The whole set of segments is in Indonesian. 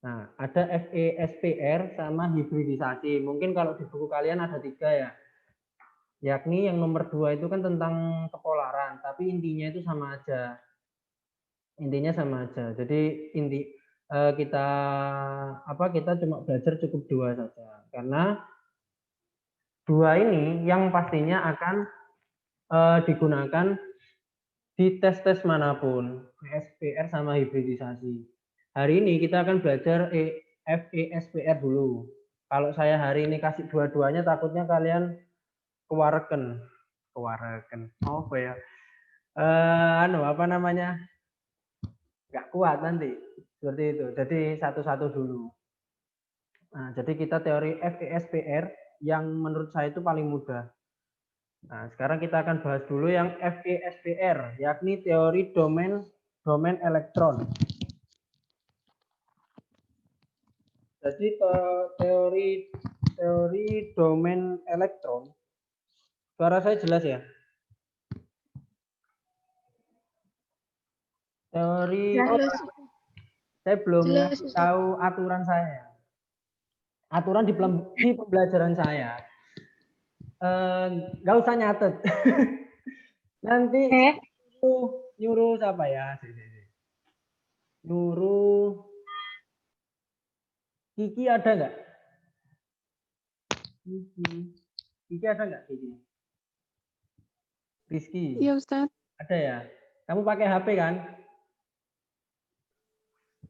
Nah, ada FeSPR sama hibridisasi. Mungkin kalau di buku kalian ada 3 ya. Yakni yang nomor 2 itu kan tentang kepolaran, tapi intinya itu sama aja. Intinya sama aja. Jadi kita cuma belajar cukup 2 saja. Karena 2 ini yang pastinya akan digunakan di tes-tes manapun, FeSPR sama hibridisasi. Hari ini kita akan belajar FeSPR dulu. Kalau saya hari ini kasih dua-duanya, takutnya kalian kewareken. Oh apa ya? Apa namanya? Nggak kuat nanti. Seperti itu. Jadi satu-satu dulu. Nah, jadi kita teori FeSPR yang menurut saya itu paling mudah. Nah, sekarang kita akan bahas dulu yang FeSPR, yakni teori domain elektron. Jadi teori domain elektron. Suara saya jelas ya? Teori saya belum tahu aturan saya. Aturan di pembelajaran saya. Nggak usah nyatet. Nanti nyuruh siapa ya? Nyuruh Kiki ada nggak? Kiki ada nggak Kiki? Rizky? Iya Ustaz. Ada ya? Kamu pakai HP kan?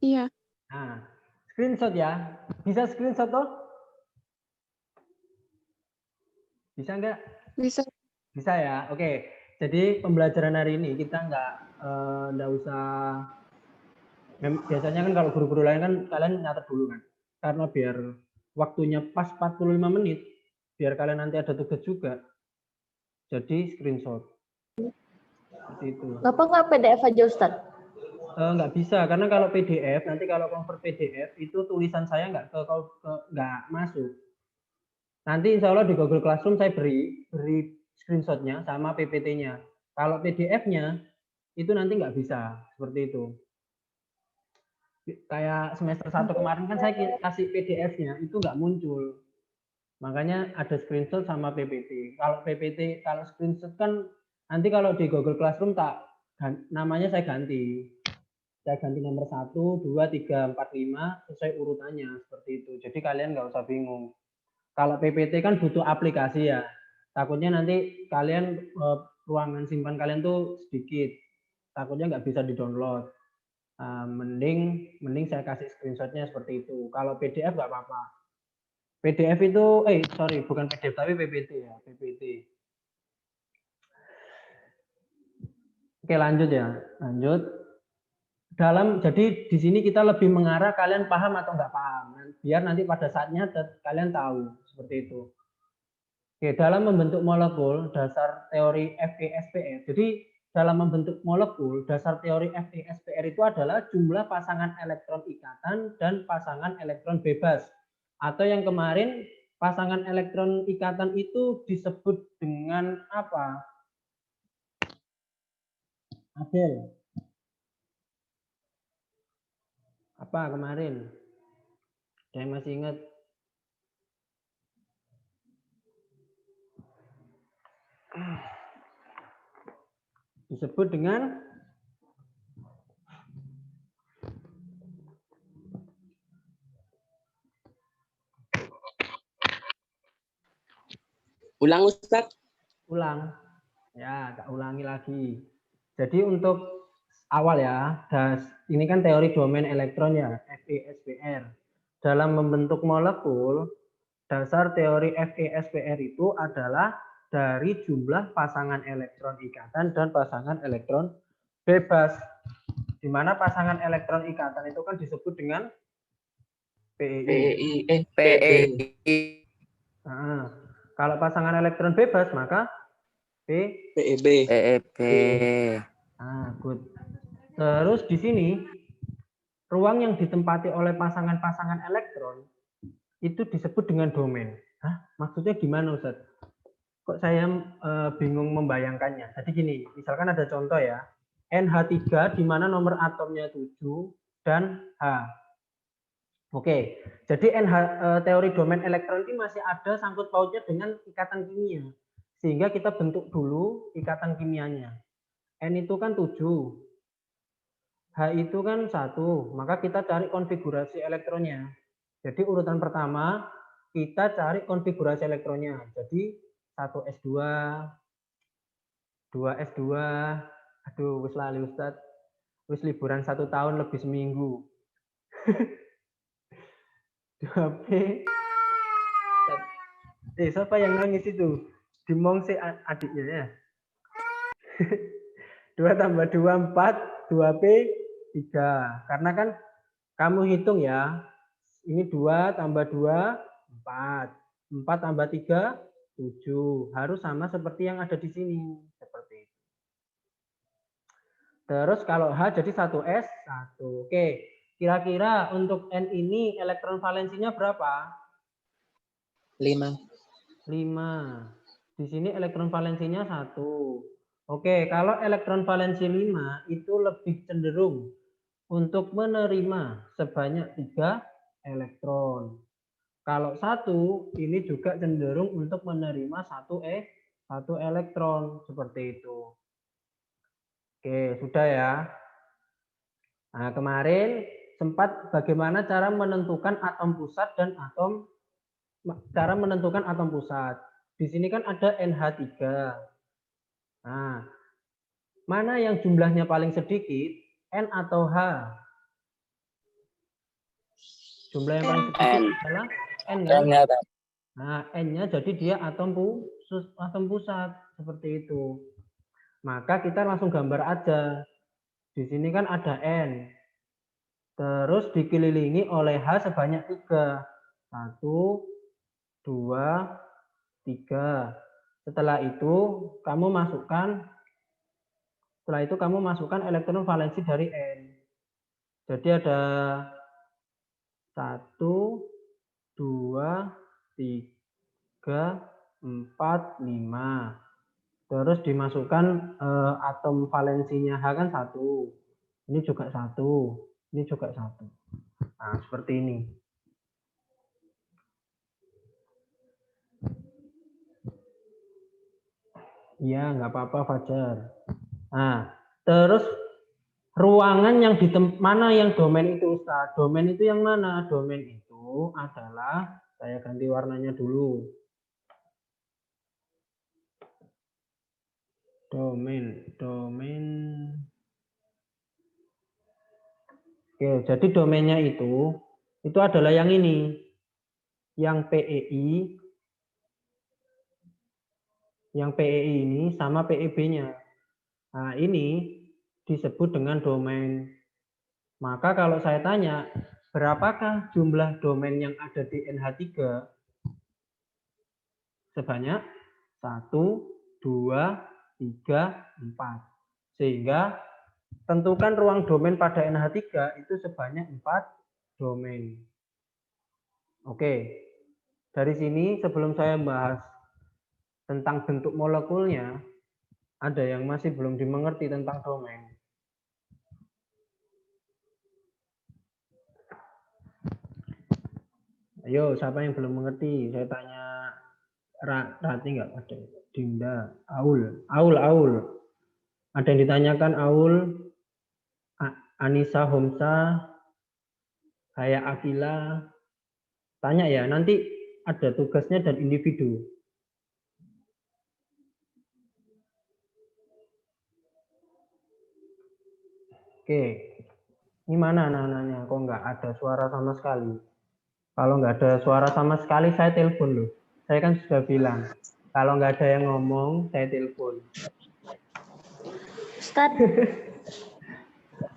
Iya. Nah, screenshot ya. Bisa screenshot toh? Bisa nggak? Bisa. Bisa ya. Oke. Jadi pembelajaran hari ini kita nggak usah. Biasanya kan kalau guru-guru lain kan kalian nyatet dulu kan. Karena biar waktunya pas 45 menit, biar kalian nanti ada tugas juga. Jadi screenshot. Seperti itu. Kenapa nggak PDF aja Ustadz? Nggak bisa, karena kalau PDF, nanti kalau convert PDF, itu tulisan saya nggak masuk. Nanti insya Allah di Google Classroom saya beri screenshotnya sama PPT-nya. Kalau PDF-nya, itu nanti nggak bisa. Seperti itu. Kayak semester 1 kemarin kan saya kasih PDF-nya, itu nggak muncul. Makanya ada screenshot sama PPT. Kalau PPT, kalau screenshot kan nanti kalau di Google Classroom namanya saya ganti. Saya ganti nomor 1, 2, 3, 4, 5 sesuai urutannya seperti itu. Jadi kalian nggak usah bingung. Kalau PPT kan butuh aplikasi ya. Takutnya nanti kalian ruangan simpan kalian tuh sedikit. Takutnya nggak bisa di-download. Mending saya kasih screenshotnya seperti itu. Kalau PDF nggak apa-apa. PDF itu, bukan PDF tapi PPT ya, PPT. Oke lanjut ya, lanjut. Jadi di sini kita lebih mengarah kalian paham atau nggak paham, biar nanti pada saatnya kalian tahu seperti itu. Oke, dalam membentuk molekul dasar teori FeSPR. Jadi dalam membentuk molekul dasar teori FeSPR itu adalah jumlah pasangan elektron ikatan dan pasangan elektron bebas. Atau yang kemarin pasangan elektron ikatan itu disebut dengan apa? Adel. Apa kemarin? Saya masih ingat. Disebut dengan ulang Ustaz. Ulang. Ya, tak ulangi lagi. Jadi untuk awal ya, ini kan teori domain elektron ya, FeSPR. Dalam membentuk molekul, dasar teori FeSPR itu adalah dari jumlah pasangan elektron ikatan dan pasangan elektron bebas. Di mana pasangan elektron ikatan itu kan disebut dengan PeI. Nah, kalau pasangan elektron bebas maka PeB. Nah, good. Terus di sini ruang yang ditempati oleh pasangan-pasangan elektron itu disebut dengan domain. Hah? Maksudnya gimana Ustaz? Kok saya bingung membayangkannya. Jadi gini, misalkan ada contoh ya. NH3 di mana nomor atomnya 7 dan H. Oke, jadi teori domain elektron ini masih ada sangkut pautnya dengan ikatan kimia. Sehingga kita bentuk dulu ikatan kimianya. N itu kan 7. H itu kan 1. Maka kita cari konfigurasi elektronnya. Jadi urutan pertama, kita cari konfigurasi elektronnya. Jadi 1s2, 2s2, aduh, wis lali Ustaz. Wis liburan 1 tahun lebih seminggu. 2p. Siapa yang nangis itu? Dimong si adiknya ya. 2 tambah 2, 4. 2p, 3. Karena kan kamu hitung ya. Ini 2 tambah 2, 4. 4 tambah 3, 7. Harus sama seperti yang ada di sini. Seperti itu. Terus kalau H jadi 1s, 1. Oke. Kira-kira untuk N ini elektron valensinya berapa? 5. 5. Di sini elektron valensinya 1. Oke, kalau elektron valensi 5 itu lebih cenderung untuk menerima sebanyak 3 elektron. Kalau 1 ini juga cenderung untuk menerima 1 elektron seperti itu. Oke, sudah ya. Nah, kemarin sempat bagaimana cara menentukan atom pusat dan cara menentukan atom pusat. Di sini kan ada NH3. Nah, mana yang jumlahnya paling sedikit, N atau H? Jumlah yang paling sedikit adalah N kan? Nah, N-nya jadi dia atom pusat seperti itu. Maka kita langsung gambar aja. Di sini kan ada N. Terus dikelilingi oleh H sebanyak 3. 1, 2, 3. Setelah itu kamu masukkan elektron valensi dari N. Jadi ada 1, 2, 3, 4, 5. Terus dimasukkan atom valensinya H kan 1. Ini juga 1. Ini juga 1. Nah, seperti ini. Ya, nggak apa-apa Fajar. Nah, terus ruangan yang mana yang domain itu Ustaz? Domain itu yang mana? Domain itu adalah, saya ganti warnanya dulu. Domain. Oke, jadi domainnya itu adalah yang ini. Yang PEI. Yang PEI ini sama PEB-nya. Nah, ini disebut dengan domain. Maka kalau saya tanya, berapakah jumlah domain yang ada di NH3? Sebanyak 1, 2, 3, 4. Sehingga tentukan ruang domain pada NH3 itu sebanyak 4 domain. Oke, dari sini sebelum saya bahas tentang bentuk molekulnya, ada yang masih belum dimengerti tentang domain. Ayo, siapa yang belum mengerti? Saya tanya Rati nggak ada. Dinda, Aul. Ada yang ditanyakan Aul, Anissa Homsa, Haya Akila. Tanya ya, nanti ada tugasnya dan individu. Oke, ini mana anak-anaknya? Kok nggak ada suara sama sekali? Kalau nggak ada suara sama sekali, saya telepon loh. Saya kan sudah bilang, kalau nggak ada yang ngomong, saya telepon. Ustaz.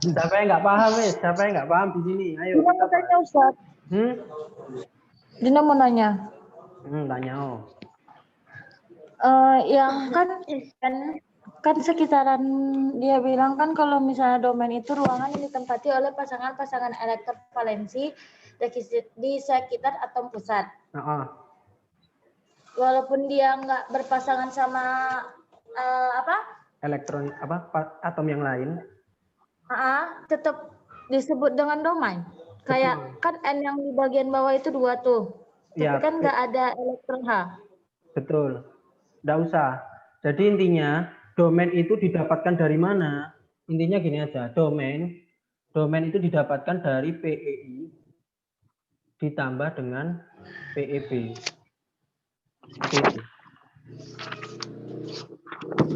Siapa yang nggak paham, Siapa yang nggak paham di sini? Ayo. Dina mau tanya, Ustaz. Dina mau nanya. Tanya. Yang kan sekitaran dia bilang kan kalau misalnya domain itu ruangan yang ditempati oleh pasangan-pasangan elektron valensi di sekitar atom pusat. Walaupun dia nggak berpasangan sama atom yang lain. Tetap disebut dengan domain. Kayak kan N yang di bagian bawah itu 2 tuh. Tapi Ya, kan nggak ada elektron H. betul. Nggak usah. Jadi intinya domain itu didapatkan dari mana? Intinya gini aja, domain itu didapatkan dari PEI ditambah dengan PEB. Seperti itu.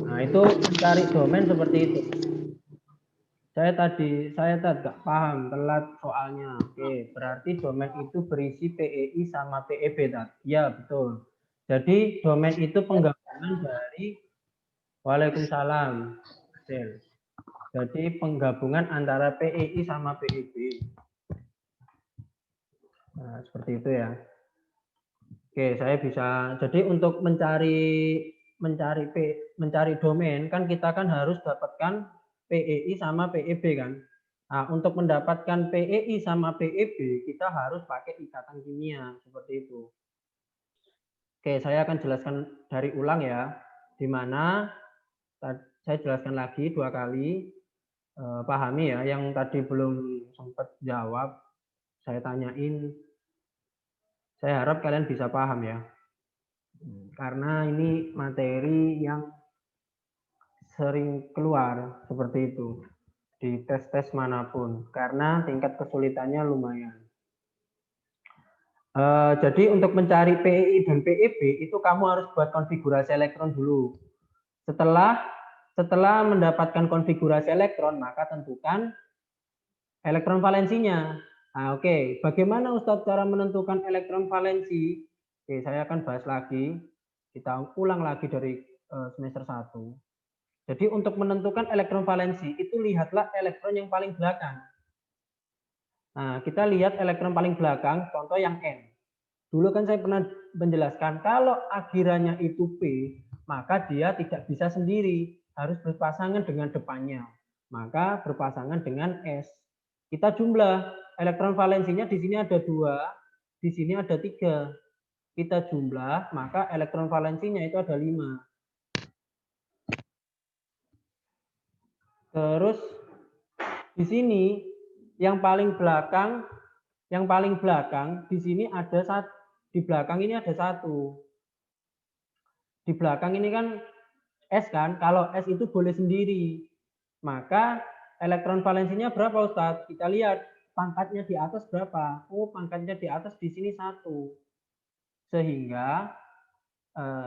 Nah, itu mencari domain seperti itu. Saya tadi nggak paham, telat soalnya. Oke, berarti domain itu berisi PEI sama PEB tadi. Ya, betul. Jadi domain itu penggabungan dari Waalaikumsalam. Hasil. Jadi penggabungan antara PEI sama PEB. Nah, seperti itu ya. Oke, saya bisa. Jadi untuk mencari domain kan kita kan harus dapatkan PEI sama PEB kan. Nah, untuk mendapatkan PEI sama PEB kita harus pakai ikatan kimia seperti itu. Oke, saya akan jelaskan dari ulang ya. Di mana saya jelaskan lagi 2 kali. Pahami ya, yang tadi belum sempat jawab saya tanyain. Saya harap kalian bisa paham ya. Karena ini materi yang sering keluar seperti itu di tes-tes manapun karena tingkat kesulitannya lumayan. Jadi untuk mencari PEI dan PEB itu kamu harus buat konfigurasi elektron dulu. Setelah mendapatkan konfigurasi elektron maka tentukan elektron valensinya. Nah, oke. Bagaimana Ustadz cara menentukan elektron valensi? Oke, saya akan bahas lagi. Kita ulang lagi dari semester 1. Jadi untuk menentukan elektron valensi itu lihatlah elektron yang paling belakang. Nah, kita lihat elektron paling belakang, contoh yang N. Dulu kan saya pernah menjelaskan kalau akhirannya itu P, maka dia tidak bisa sendiri, harus berpasangan dengan depannya. Maka berpasangan dengan S. Kita jumlah elektron valensinya di sini ada 2, di sini ada 3. Kita jumlah, maka elektron valensinya itu ada 5. Terus di sini yang paling belakang di sini ada di belakang ini ada 1. Di belakang ini kan S kan, kalau S itu boleh sendiri. Maka elektron valensinya berapa Ustadz? Kita lihat pangkatnya di atas berapa? Oh, pangkatnya di atas di sini 1. Sehingga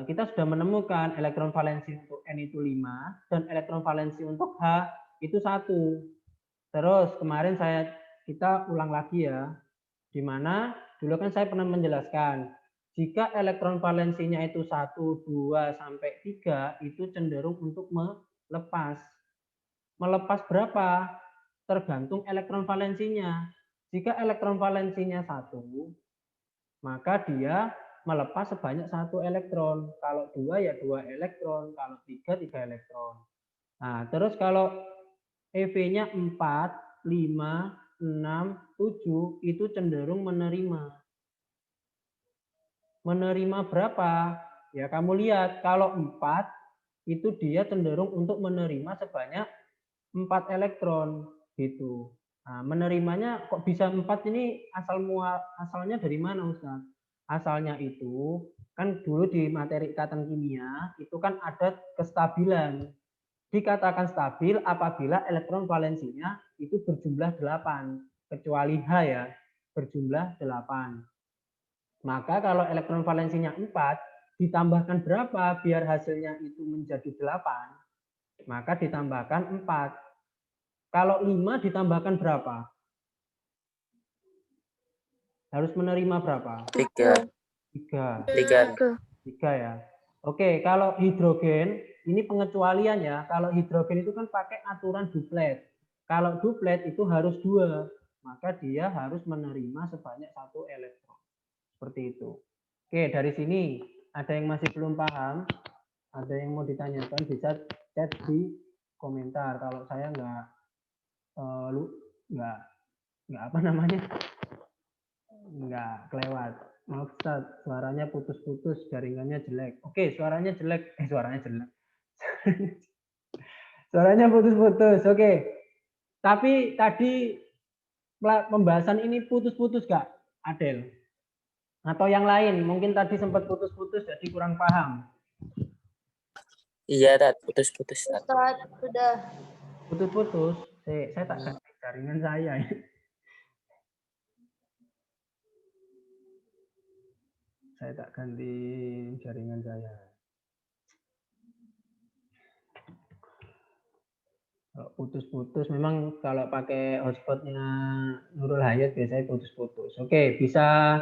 kita sudah menemukan elektron valensi untuk N itu 5 dan elektron valensi untuk H itu 1. Terus kemarin kita ulang lagi ya. Di mana dulu kan saya pernah menjelaskan jika elektron valensinya itu 1, 2 sampai 3 itu cenderung untuk melepas. Melepas berapa? Tergantung elektron valensinya. Jika elektron valensinya 1, maka dia melepas sebanyak 1 elektron. Kalau 2 ya 2 elektron, kalau 3 elektron. Nah, terus kalau EV-nya 4, 5, 6, 7 itu cenderung menerima. Menerima berapa? Ya kamu lihat kalau 4 itu dia cenderung untuk menerima sebanyak 4 elektron gitu. Nah, menerimanya kok bisa 4 ini asalnya dari mana Ustaz? Asalnya itu kan dulu di materi ikatan kimia itu kan ada kestabilan. Dikatakan stabil apabila elektron valensinya itu berjumlah 8, kecuali H ya, berjumlah 8. Maka kalau elektron valensinya 4, ditambahkan berapa biar hasilnya itu menjadi 8? Maka ditambahkan 4. Kalau 5 ditambahkan berapa? Harus menerima berapa? 3. 3 ya. Oke, kalau hidrogen, ini pengecualian ya. Kalau hidrogen itu kan pakai aturan duplet. Kalau duplet itu harus 2, maka dia harus menerima sebanyak 1 elektron. Seperti itu. Oke, dari sini ada yang masih belum paham, ada yang mau ditanyakan bisa chat di komentar. Kalau saya nggak apa namanya, nggak kelewat. Maaf Ustaz, suaranya putus-putus, jaringannya jelek. Oke, suaranya jelek. Suaranya jelek. Suaranya putus-putus. Oke. Tapi tadi pembahasan ini putus-putus Kak Adel? Atau yang lain, mungkin tadi sempat putus-putus jadi kurang paham. Iya, Tat. Putus-putus, Tat. Ustaz, sudah. Putus-putus, saya tak ganti jaringan saya. Saya tak ganti jaringan saya. Kalau putus-putus, memang kalau pakai hotspotnya Nurul Hayat biasanya putus-putus. Oke, bisa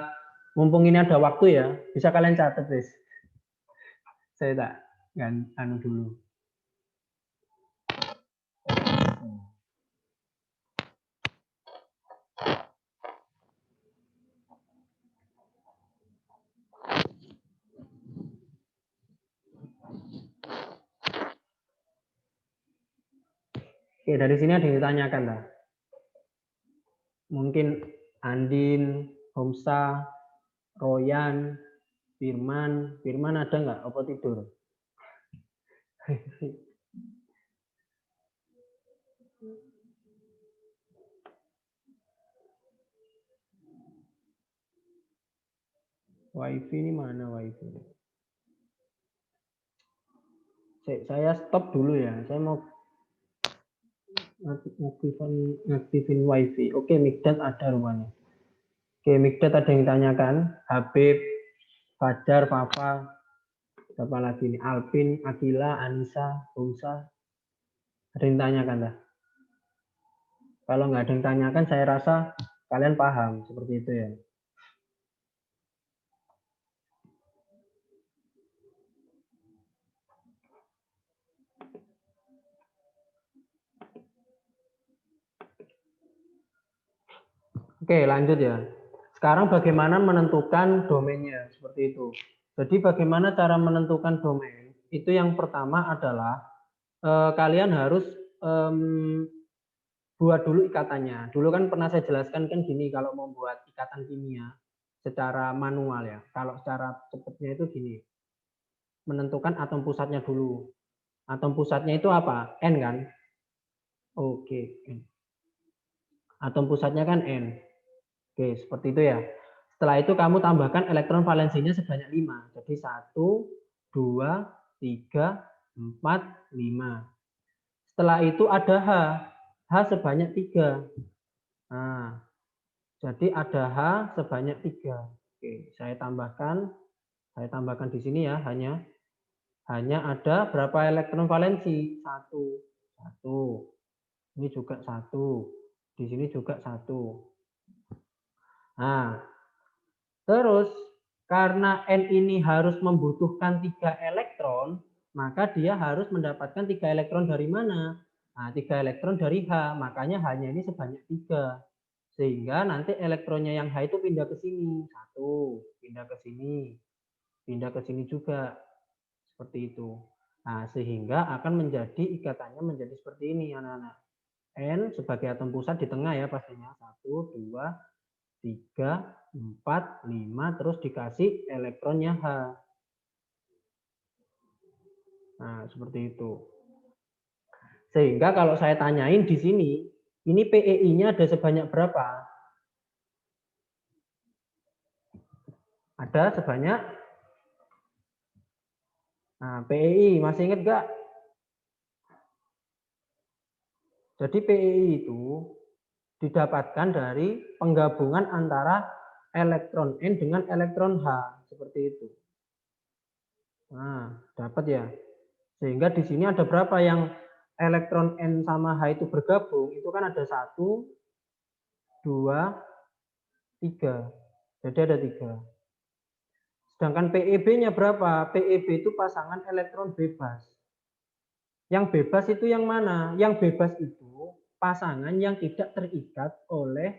mumpung ini ada waktu ya, bisa kalian catat, guys. Saya tak anu dulu. Oke, dari sini ada yang ditanyakan lah. Mungkin Andin, Homsa, Royan, Firman ada nggak? Apa tidur? Wifi ini mana wifi? Saya stop dulu ya. Saya mau ngaktifin wifi. Oke, Mikdad ada rupanya. Oke, Mikdad ada yang ditanyakan. Habib, Fajar, Papa, siapa lagi nih? Alvin, Akila, Anissa, Humsa. Ada yang ditanyakan dah? Kalau nggak ada yang ditanyakan, saya rasa kalian paham seperti itu ya. Oke, lanjut ya. Sekarang bagaimana menentukan domainnya? Seperti itu. Jadi bagaimana cara menentukan domain? Itu yang pertama adalah kalian harus buat dulu ikatannya. Dulu kan pernah saya jelaskan kan gini, kalau mau buat ikatan kimia secara manual ya. Kalau secara cepatnya itu gini. Menentukan atom pusatnya dulu. Atom pusatnya itu apa? N kan? Oke, N. Atom pusatnya kan N. Oke, seperti itu ya. Setelah itu kamu tambahkan elektron valensinya sebanyak 5. Jadi 1, 2, 3, 4, 5. Setelah itu ada H. H sebanyak 3. Nah, jadi ada H sebanyak 3. Oke, saya tambahkan di sini ya, hanya ada berapa elektron valensi? 1. 1. Ini juga 1. Di sini juga 1. Nah, terus karena N ini harus membutuhkan 3 elektron, maka dia harus mendapatkan 3 elektron dari mana? Nah, 3 elektron dari H, makanya H-nya ini sebanyak 3. Sehingga nanti elektronnya yang H itu pindah ke sini. 1, pindah ke sini. Pindah ke sini juga. Seperti itu. Nah, sehingga akan menjadi ikatannya menjadi seperti ini, anak-anak. N sebagai atom pusat di tengah ya pastinya. 1, 2, 3, 4, 5, terus dikasih elektronnya H. Nah, seperti itu. Sehingga kalau saya tanyain di sini, ini PEI-nya ada sebanyak berapa? Ada sebanyak, nah PEI, masih ingat nggak? Jadi PEI itu didapatkan dari penggabungan antara elektron N dengan elektron H. Seperti itu. Nah, dapat ya. Sehingga di sini ada berapa yang elektron N sama H itu bergabung? Itu kan ada 1, 2, 3. Jadi ada 3. Sedangkan PEB-nya berapa? PEB itu pasangan elektron bebas. Yang bebas itu yang mana? Yang bebas itu pasangan yang tidak terikat oleh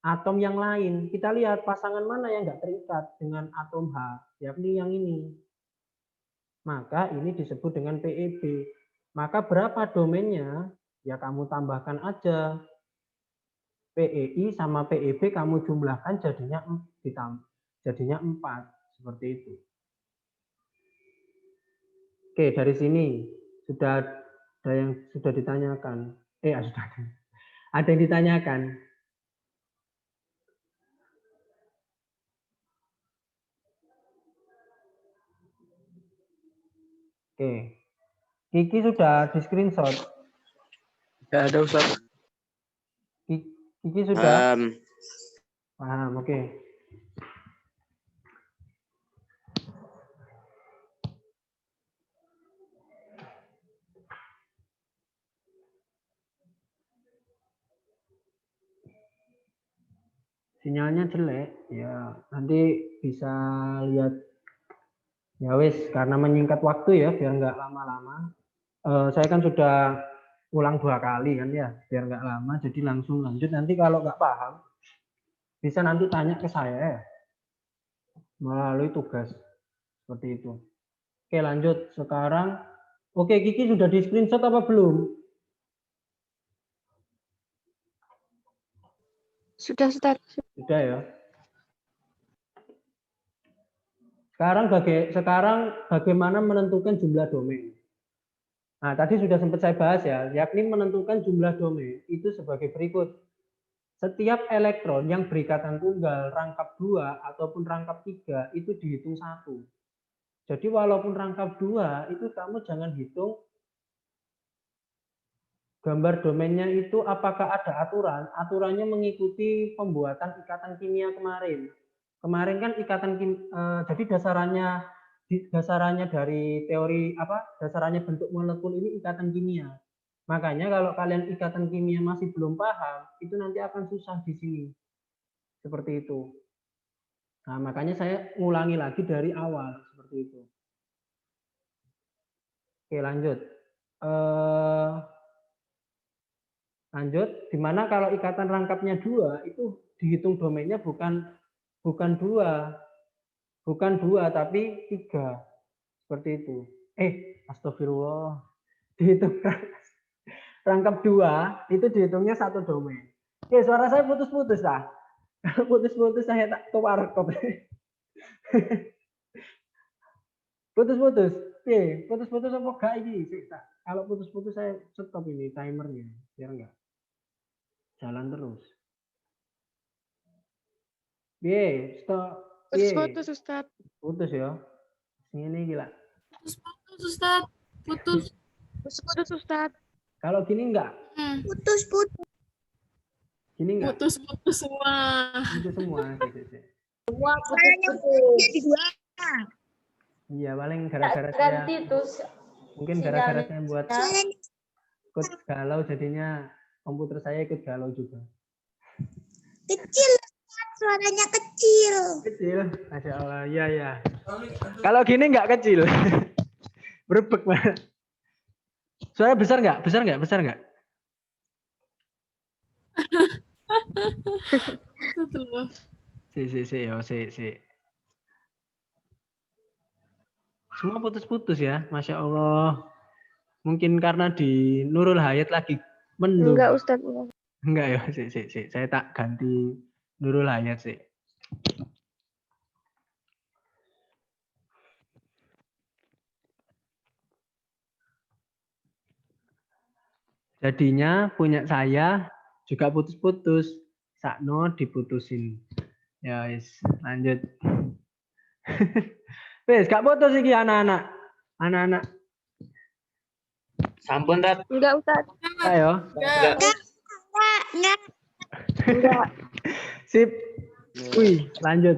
atom yang lain. Kita lihat pasangan mana yang nggak terikat dengan atom H, yakni yang ini. Maka ini disebut dengan PEB. Maka berapa domainnya? Ya kamu tambahkan aja. PEI sama PEB kamu jumlahkan jadinya 4. Seperti itu. Oke, dari sini sudah ada yang sudah ditanyakan. Ada yang ditanyakan. Oke. Kiki sudah di screenshot. Nggak ada Ustaz. Kiki sudah paham. Oke. Sinyalnya jelek, ya nanti bisa lihat. Ya wis, karena menyingkat waktu ya, biar nggak lama-lama. Saya kan sudah ulang 2 kali kan ya, biar nggak lama. Jadi langsung lanjut. Nanti kalau nggak paham, bisa nanti tanya ke saya ya, melalui tugas seperti itu. Oke, lanjut. Sekarang, oke, Kiki sudah di screenshot apa belum? Sudah, Ustaz. Sudah ya. Sekarang bagaimana menentukan jumlah domain? Nah, tadi sudah sempat saya bahas ya, yakni menentukan jumlah domain itu sebagai berikut. Setiap elektron yang berikatan tunggal, rangkap 2 ataupun rangkap 3 itu dihitung 1. Jadi walaupun rangkap 2 itu kamu jangan hitung gambar domainnya itu apakah ada aturan. Aturannya mengikuti pembuatan ikatan kimia kemarin. Kemarin kan jadi dasarannya dari teori dasarannya bentuk molekul ini ikatan kimia. Makanya kalau kalian ikatan kimia masih belum paham, itu nanti akan susah di sini. Seperti itu. Nah, makanya saya ulangi lagi dari awal seperti itu. Oke, lanjut. Lanjut, dimana kalau ikatan rangkapnya 2 itu dihitung domainnya bukan 2 tapi 3 seperti itu. Astagfirullah, dihitung rangkap 2 itu dihitungnya 1 domain. Oke, suara saya putus-putus lah. Putus-putus saya tak kewarkop. Putus-putus. Putus-putus apa enggak ini? Kalau putus-putus saya stop ini timernya biar enggak jalan terus. Stop. Putus, Ustaz. Putus ya. Ini gila. Putus, Ustaz. Putus. Putus, Ustaz. Kalau gini enggak? Putus. Gini enggak? Putus semua. Putus semua. Semua putus-putus. Iya, paling gara-gara saya. Ganti tuh. Mungkin gara-gara saya buat ikut galau jadinya komputer saya ikut galau juga. Kecil, suaranya kecil. Kecil, Masya Allah, iya ya. Kalau gini nggak kecil, berebek banget. Suara besar nggak? Besar nggak? Si. Semua putus-putus ya, Masya Allah. Mungkin karena di Nurul Hayat lagi mendung. Enggak, Ustaz. Enggak ya, si. Saya tak ganti Nurul Hayat sih. Jadinya punya saya juga putus-putus. Sakno diputusin. Ya, lanjut. Wes, gak putus iki anak-anak. Anak-anak. Sampun, Tat. Enggak, Ustaz. Ayo. Enggak. Sip. Wih, lanjut.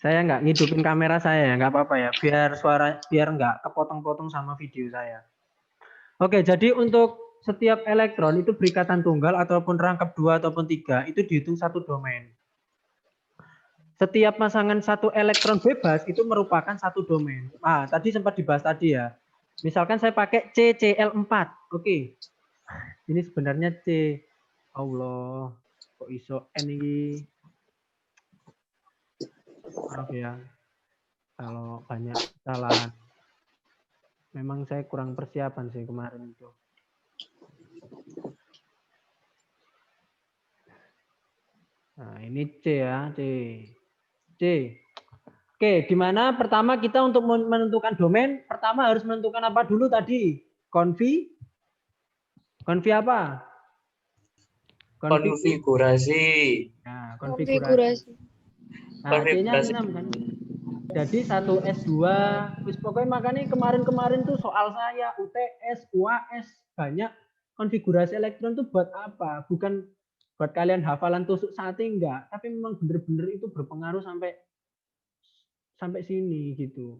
Saya nggak ngidupin kamera saya ya, nggak apa-apa ya. Biar nggak kepotong-potong sama video saya. Oke, jadi untuk setiap elektron itu berikatan tunggal ataupun rangkap 2 ataupun 3 itu dihitung 1 domain. Setiap pasangan 1 elektron bebas itu merupakan 1 domain. Tadi sempat dibahas tadi ya. Misalkan saya pakai CCl4. Oke. Ini sebenarnya C. Allah. Kok iso N ini? Maaf ya. Kalau banyak kesalahan. Memang saya kurang persiapan sih kemarin itu. Nah, ini C ya, C. Oke, di mana pertama kita untuk menentukan domain, pertama harus menentukan apa dulu tadi? Konfigurasi apa? Konfigurasi. Nah, konfigurasi. Nah, C-nya 6 kan? Jadi 1S2, wis pokoknya makanya kemarin-kemarin tuh soal saya UTS, UAS banyak konfigurasi elektron tuh buat apa? Bukan buat kalian hafalan tusuk sate enggak, tapi memang bener-bener itu berpengaruh sampai sini gitu.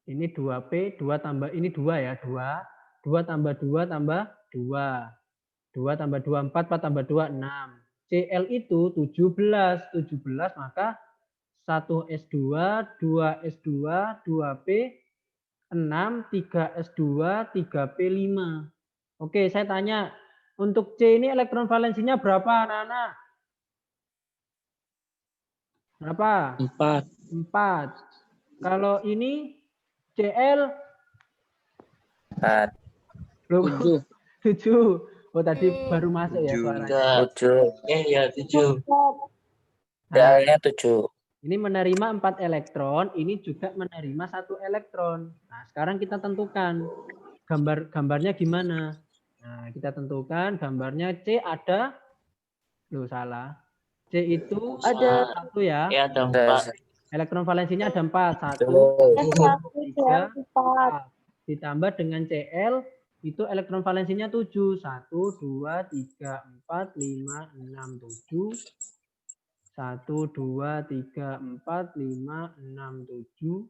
Ini 2P, 2 tambah ini 2 ya, 2. 2 tambah 2 tambah 2. 2 tambah 2 4, 4 tambah 2 6. CL itu 17, 17 maka 1S2, 2S2, 2P, 6, 3S2, 3P, 5. Oke, saya tanya, untuk C ini elektron valensinya berapa, anak-anak? Berapa? 4. 4. Kalau ini CL 4. belum 7. 7. Oh, tadi baru masuk ya suaranya. 7. Ya 7. Nah, CL-nya 7. ini menerima 4 elektron, ini juga menerima 1 elektron. Nah, sekarang kita tentukan gambarnya gimana. Nah, kita tentukan gambarnya C ada, loh salah. C itu Ada 1 ya. Ya ada 4. Elektron valensinya ada 4. 1, S1, 3, 4. 4. Ditambah dengan CL, itu elektron valensinya 7. 1, 2, 3, 4, 5, 6, 7. 1, 2, 3, 4, 5, 6, 7.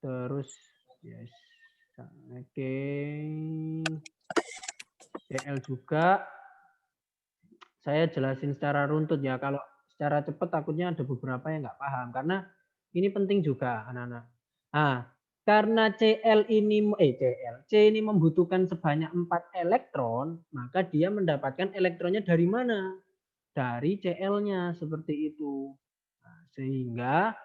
Terus, yes. Oke. CL juga. Saya jelasin secara runtut ya. Kalau secara cepat takutnya ada beberapa yang nggak paham. Karena ini penting juga, anak-anak. Nah, karena C ini membutuhkan sebanyak 4 elektron, maka dia mendapatkan elektronnya dari mana? Dari CL-nya, seperti itu. Nah, sehingga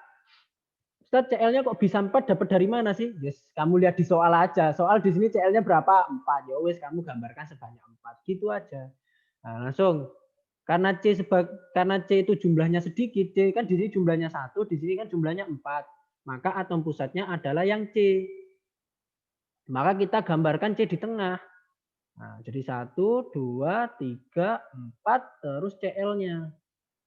Ustaz, CL-nya kok bisa 4, dapat dari mana sih? Yes, kamu lihat di soal aja. Soal di sini CL-nya berapa? 4. Ya wes, kamu gambarkan sebanyak 4. Gitu aja. Nah, langsung. Karena C itu jumlahnya sedikit, C kan di sini jumlahnya 1, di sini kan jumlahnya 4. Maka atom pusatnya adalah yang C. Maka kita gambarkan C di tengah. Nah, jadi 1, 2, 3, 4, terus CL-nya.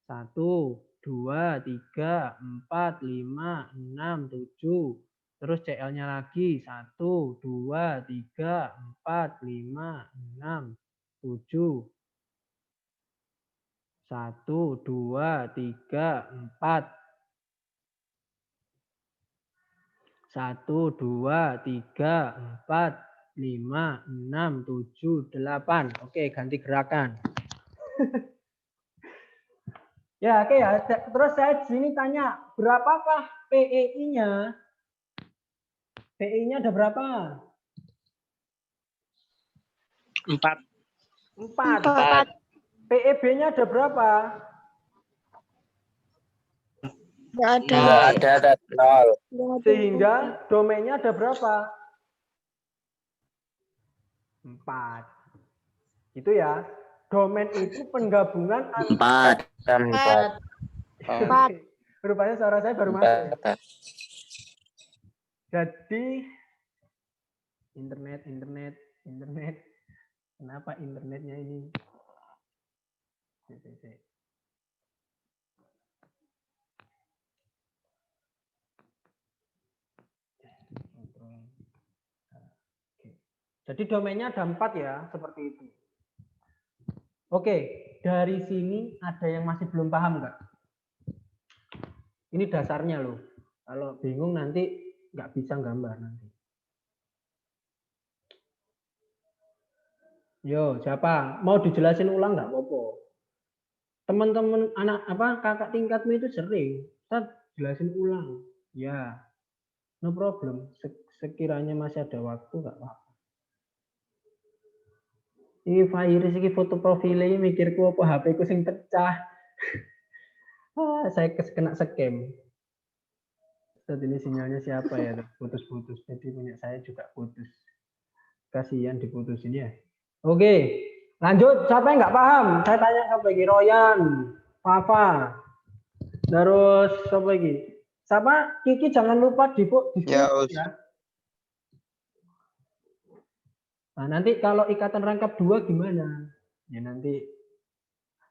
1, 2, 3, 4, 5, 6, 7. Terus CL-nya lagi. 1, 2, 3, 4, 5, 6, 7. 1, 2, 3, 4. 1, 2, 3, 4, 5, 6, 7, 8. Oke, ganti gerakan. Ya, oke ya. Terus saya di sini tanya, berapakah PEI-nya? PEI-nya ada berapa? 4. 4. PEB-nya ada berapa? Nggak ada. Enggak ada 0. Sehingga domainnya ada berapa? 4. Gitu ya. Domain itu penggabungan 4. 4. 4. Rupanya suara saya baru masuk. Jadi internet. Kenapa internetnya ini? Jadi domainnya ada 4 ya, seperti itu. Oke, dari sini ada yang masih belum paham nggak? Ini dasarnya loh. Kalau bingung nanti nggak bisa gambar nanti. Yo, siapa? Mau dijelasin ulang nggak apa-apa? Teman-teman kakak tingkatmu itu sering. Ustaz, jelasin ulang. Ya, no problem. Sekiranya masih ada waktu nggak apa-apa. Ini Fairis ini foto profilnya mikirku apa HP ku sing pecah. Saya kena scam. Ustaz, ini sinyalnya siapa ya? Putus-putus. Jadi punya saya juga putus. Kasihan diputusin ya. Oke, lanjut. Siapa yang nggak paham? Saya tanya siapa lagi? Royan, Fafa, terus siapa lagi? Siapa? Kiki jangan lupa di Ya, ya. Nah, nanti kalau ikatan rangkap 2 gimana? Ya nanti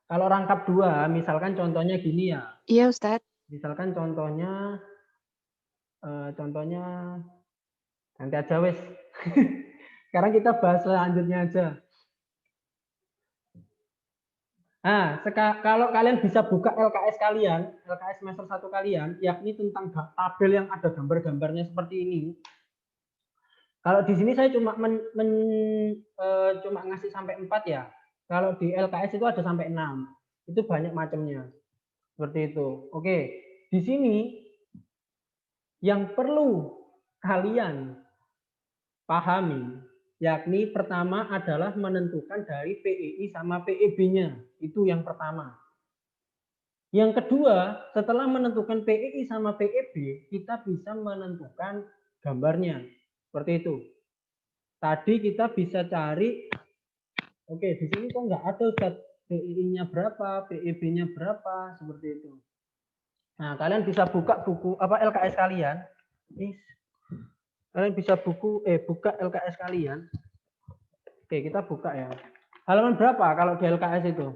kalau rangkap 2, misalkan contohnya gini ya. Iya, Ustadz. Misalkan contohnya nanti aja wes. Sekarang kita bahas selanjutnya aja. Nah, kalau kalian bisa buka LKS kalian, LKS semester 1 kalian, yakni tentang tabel yang ada gambar-gambarnya seperti ini. Kalau di sini saya cuma cuma ngasih sampai 4 ya. Kalau di LKS itu ada sampai 6. Itu banyak macamnya. Seperti itu. Oke, di sini yang perlu kalian pahami, yakni pertama adalah menentukan dari PEI sama PEB-nya. Itu yang pertama. Yang kedua, setelah menentukan PEI sama PEB, kita bisa menentukan gambarnya. Seperti itu. Tadi kita bisa cari, oke, di sini kok nggak ada Ustaz, PEI-nya berapa, PEB-nya berapa, seperti itu. Nah, kalian bisa buka buku LKS kalian. Kalian bisa buka LKS kalian. Oke, kita buka ya. Halaman berapa kalau di LKS itu?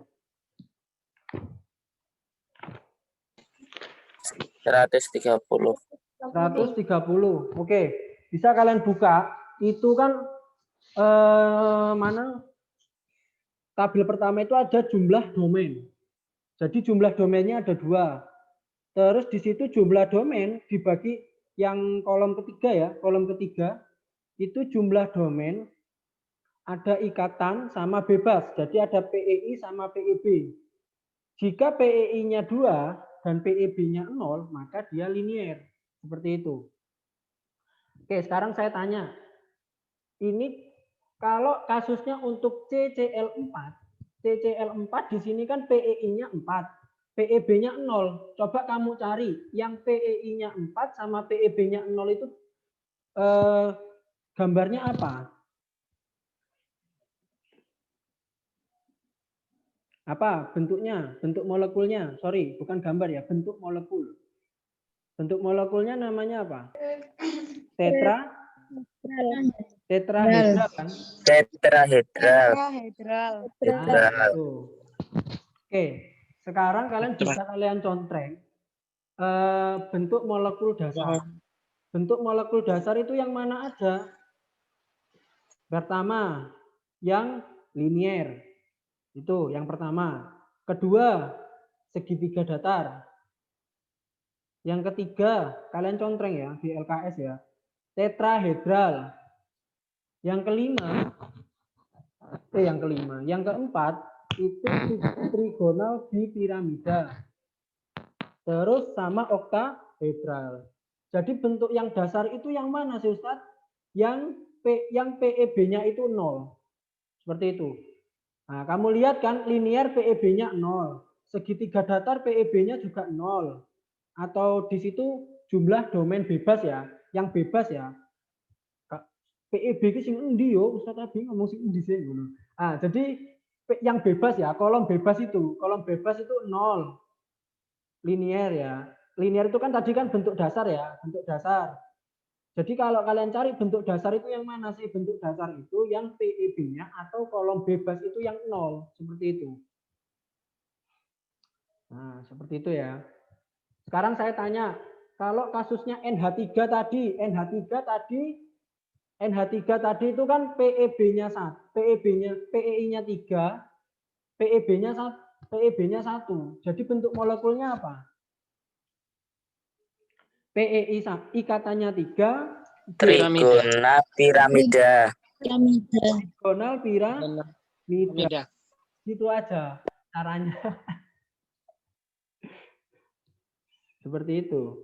130. 130. Oke, bisa kalian buka. Itu kan mana? Tabel pertama itu ada jumlah domain. Jadi jumlah domainnya ada 2. Terus di situ jumlah domain dibagi yang kolom ketiga ya, kolom ketiga itu jumlah domain ada ikatan sama bebas. Jadi ada PEI sama PEB. Jika PEI-nya 2 dan PEB-nya 0, maka dia linier. Seperti itu. Oke, sekarang saya tanya. Ini kalau kasusnya untuk CCL4, CCL4 di sini kan PEI-nya 4. PEB-nya 0. Coba kamu cari yang PEI-nya 4 sama PEB-nya 0 itu gambarnya apa? Apa bentuknya? Bentuk molekulnya. Sorry, bukan gambar ya, bentuk molekul. Bentuk molekulnya namanya apa? Tetrahedral kan? Tetrahedral. Nah, itu. Oke. Sekarang kalian contreng bentuk molekul dasar. Bentuk molekul dasar itu yang mana aja? Pertama, yang linier. Itu yang pertama. Kedua, segitiga datar. Yang ketiga, kalian contreng ya di LKS ya. Tetrahedral. Yang keempat itu trigonal bipiramida. Terus sama oktahedral. Jadi bentuk yang dasar itu yang mana sih Ustaz? Yang PEB-nya itu 0. Seperti itu. Nah, kamu lihat kan linear PEB-nya 0. Segitiga datar PEB-nya juga 0. Atau di situ jumlah domain bebas ya. Yang bebas ya. PEB itu sing endi yo? Ustaz tadi ngomong sing endi sih ngono. Ah, jadi yang bebas ya, kolom bebas itu 0. Linier ya. Linier itu kan tadi kan bentuk dasar ya, bentuk dasar. Jadi kalau kalian cari bentuk dasar itu yang mana sih? Bentuk dasar itu yang PEB-nya atau kolom bebas itu yang 0, seperti itu. Nah, seperti itu ya. Sekarang saya tanya, kalau kasusnya NH3 tadi itu kan PEB-nya 1, PEI-nya 3, PEB-nya 1. Jadi bentuk molekulnya apa? PEI ikatannya 3, Trigonal piramida. trigonal piramida. Gitu aja caranya. Seperti itu.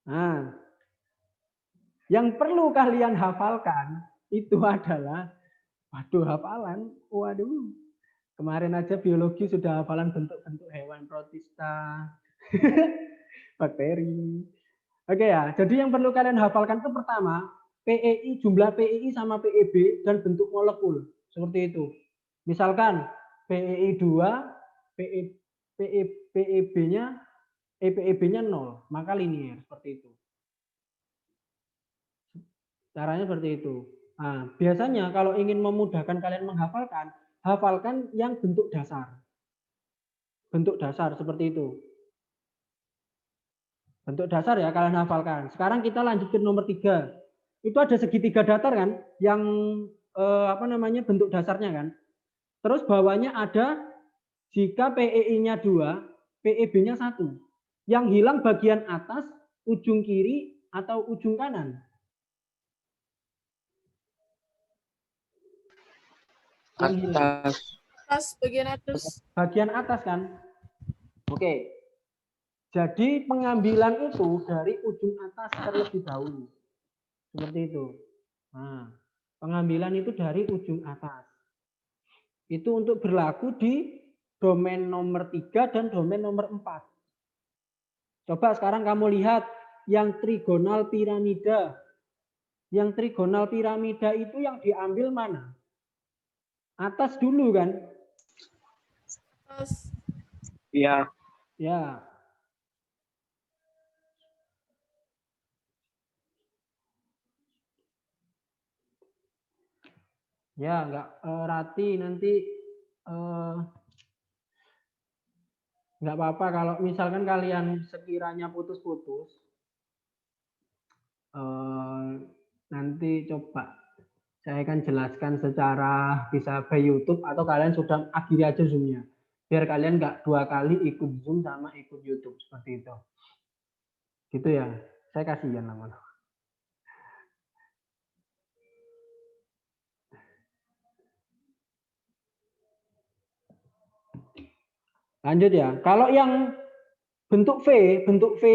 Nah, yang perlu kalian hafalkan itu adalah, hafalan. Waduh, kemarin aja biologi sudah hafalan bentuk-bentuk hewan protista, bakteri. Oke ya, jadi yang perlu kalian hafalkan itu pertama, PEI, jumlah PEI sama PEB dan bentuk molekul. Seperti itu. Misalkan PEI 2, PEB-nya 0, maka linier seperti itu. Caranya seperti itu. Nah, biasanya kalau ingin memudahkan kalian menghafalkan, hafalkan yang bentuk dasar. Bentuk dasar seperti itu. Bentuk dasar ya kalian hafalkan. Sekarang kita lanjut ke nomor 3. Itu ada segitiga datar kan? Yang bentuk dasarnya kan? Terus bawahnya ada jika PEI-nya 2, PEB-nya 1. Yang hilang bagian atas, ujung kiri, atau ujung kanan? Yang hilang. Atas, bagian atas. Bagian atas kan? Oke. Jadi pengambilan itu dari ujung atas terlebih dahulu. Seperti itu. Nah, pengambilan itu dari ujung atas. Itu untuk berlaku di domain nomor 3 dan domain nomor 4. Coba sekarang kamu lihat yang trigonal piramida. Yang trigonal piramida itu yang diambil mana? Atas dulu kan? Atas. Iya. Ya. Ya, enggak Rati nanti enggak apa-apa kalau misalkan kalian sekiranya putus-putus. Nanti coba saya akan jelaskan secara bisa by YouTube atau kalian sudah akhiri aja Zoom-nya. Biar kalian enggak 2 kali ikut Zoom sama ikut YouTube seperti itu. Gitu ya. Saya kasihan lama-lama. Lanjut ya. Kalau yang bentuk V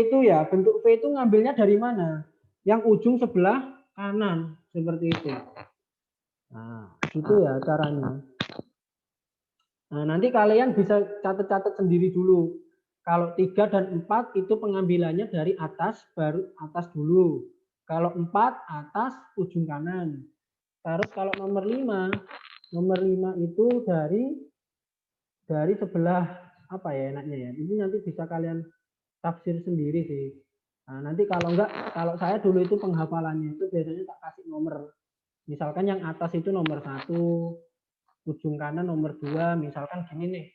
itu ya, bentuk V itu ngambilnya dari mana? Yang ujung sebelah kanan seperti itu. Nah, gitu ya caranya. Nah, nanti kalian bisa catat-catat sendiri dulu. Kalau 3 dan 4 itu pengambilannya dari atas, baru atas dulu. Kalau 4 atas ujung kanan. Terus kalau nomor 5 itu dari sebelah apa ya enaknya ya. Ini nanti bisa kalian tafsir sendiri sih. Nah, nanti kalau enggak, kalau saya dulu itu penghafalannya itu biasanya tak kasih nomor. Misalkan yang atas itu nomor 1, ujung kanan nomor 2, misalkan gini nih.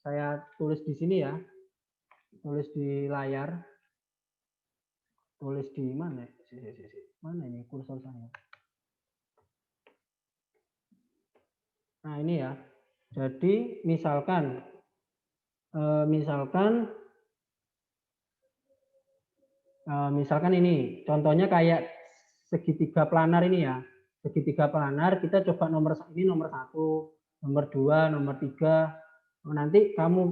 Saya tulis di sini ya. Tulis di layar. Tulis di mana? Mana ini kursor saya? Nah, ini ya. Jadi misalkan ini contohnya kayak segitiga planar ini ya. Segitiga planar kita coba nomor 1, nomor 2, nomor 3. Nanti kamu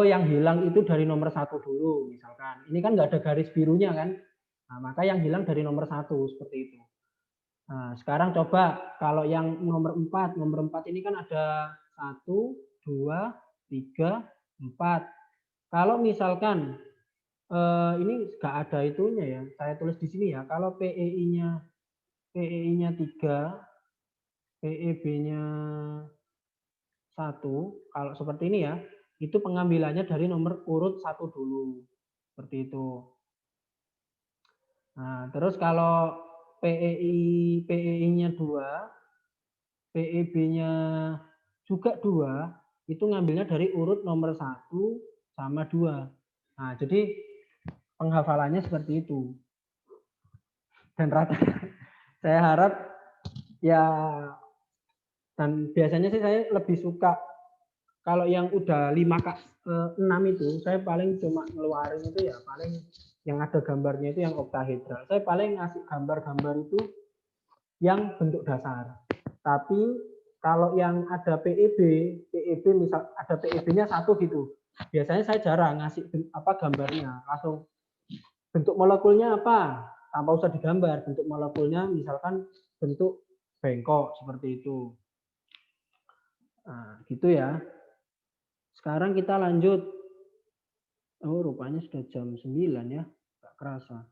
yang hilang itu dari nomor 1 dulu misalkan. Ini kan nggak ada garis birunya kan. Nah, maka yang hilang dari nomor 1 seperti itu. Nah, sekarang coba kalau yang nomor 4 ini kan ada 1, 2, 3, 4. Kalau misalkan ini nggak ada itunya ya. Saya tulis di sini ya. Kalau PEI-nya 3, PEB-nya 1, kalau seperti ini ya, itu pengambilannya dari nomor urut 1 dulu. Seperti itu. Nah, terus kalau PEI-nya 2, PEB-nya juga 2, itu ngambilnya dari urut nomor 1 sama 2. Nah, jadi penghafalannya seperti itu. Dan rata saya harap ya, dan biasanya sih saya lebih suka kalau yang udah 6 itu saya paling cuma ngeluarin itu ya paling yang ada gambarnya itu yang oktahedral. Saya paling ngasih gambar-gambar itu yang bentuk dasar. Tapi kalau yang ada PEB misal ada PEB-nya 1 gitu. Biasanya saya jarang ngasih gambarnya, langsung bentuk molekulnya apa? Tanpa usah digambar, bentuk molekulnya misalkan bentuk bengkok seperti itu. Nah, gitu ya. Sekarang kita lanjut. Oh, rupanya sudah jam 9 ya. Nggak kerasa.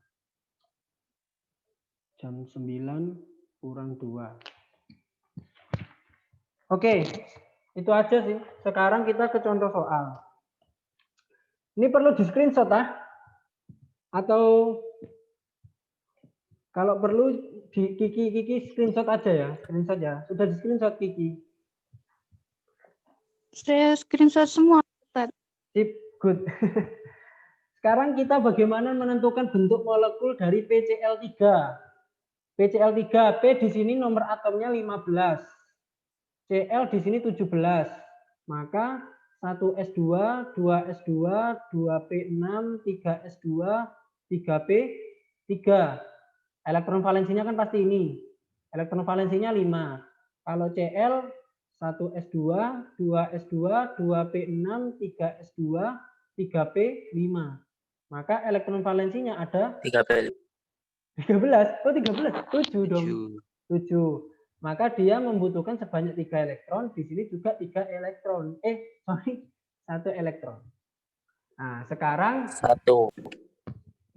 Jam 9 kurang 2. Oke, itu aja sih. Sekarang kita ke contoh soal. Ini perlu di screenshot ah? Atau kalau perlu di Kiki screenshot aja ya. Screenshot ya. Sudah di screenshot Kiki. Saya screenshot semua. Sip, good. Sekarang kita bagaimana menentukan bentuk molekul dari PCl3. PCl3, P di sini nomor atomnya 15. Cl di sini 17. Maka 1s2, 2s2, 2p6, 3s2, 3p3. Elektron valensinya kan pasti ini. Elektron valensinya 5. Kalau Cl 1s2, 2s2, 2p6, 3s2, 3p5. Maka elektron valensinya ada 3 13. Oh, 13. 7 dong. 7. Maka dia membutuhkan sebanyak 3 elektron. Di sini juga 3 elektron. 1 elektron. Nah, sekarang 1.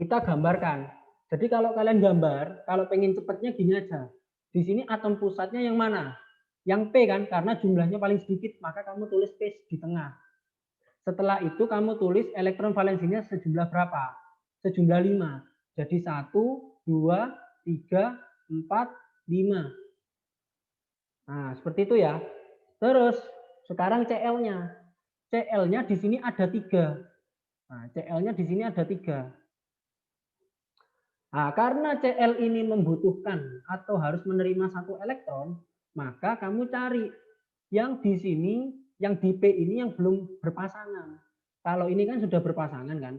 kita gambarkan. Jadi kalau kalian gambar, kalau pengen cepatnya gini aja. Di sini atom pusatnya yang mana? Yang P kan, karena jumlahnya paling sedikit, maka kamu tulis P di tengah. Setelah itu kamu tulis elektron valensinya sejumlah berapa? Sejumlah 5. Jadi 1, 2, 3, 4, 5. Nah, seperti itu ya. Terus sekarang Cl-nya. Cl-nya di sini ada 3. Nah, Cl-nya di sini ada 3. Nah, karena Cl ini membutuhkan atau harus menerima 1 elektron, maka kamu cari yang di sini, yang di P ini yang belum berpasangan. Kalau ini kan sudah berpasangan kan.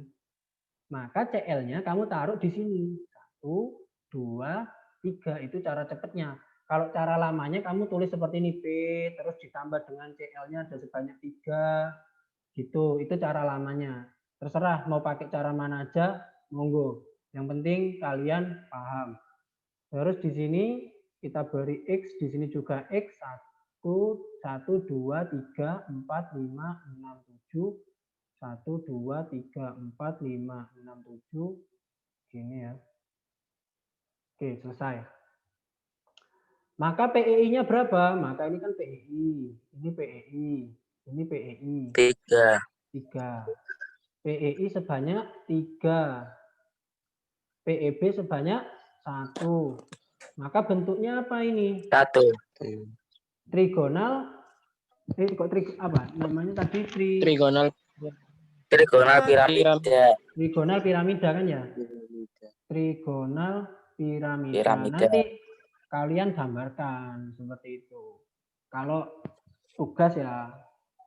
Maka Cl-nya kamu taruh di sini. 1, 2, 3. Itu cara cepatnya. Kalau cara lamanya kamu tulis seperti ini P, terus ditambah dengan Cl-nya ada sebanyak 3. Gitu. Itu cara lamanya. Terserah mau pakai cara mana aja, monggo. Yang penting kalian paham. Terus di sini kita beri X, di sini juga X. 1, 2, 3, 4, 5, 6, 7. 1, 2, 3, 4, 5, 6, 7. Gini ya. Oke, selesai. Maka PEI-nya berapa? Maka ini kan PEI. Ini PEI. Ini PEI. 3. 3. PEI sebanyak 3. PEB sebanyak 1. Maka bentuknya apa ini? 1. Trigonal. Apa? Namanya tadi Trigonal Piramida. trigonal piramida kan ya? Trigonal piramida. Piramida. Nanti kalian gambarkan seperti itu. Kalau tugas ya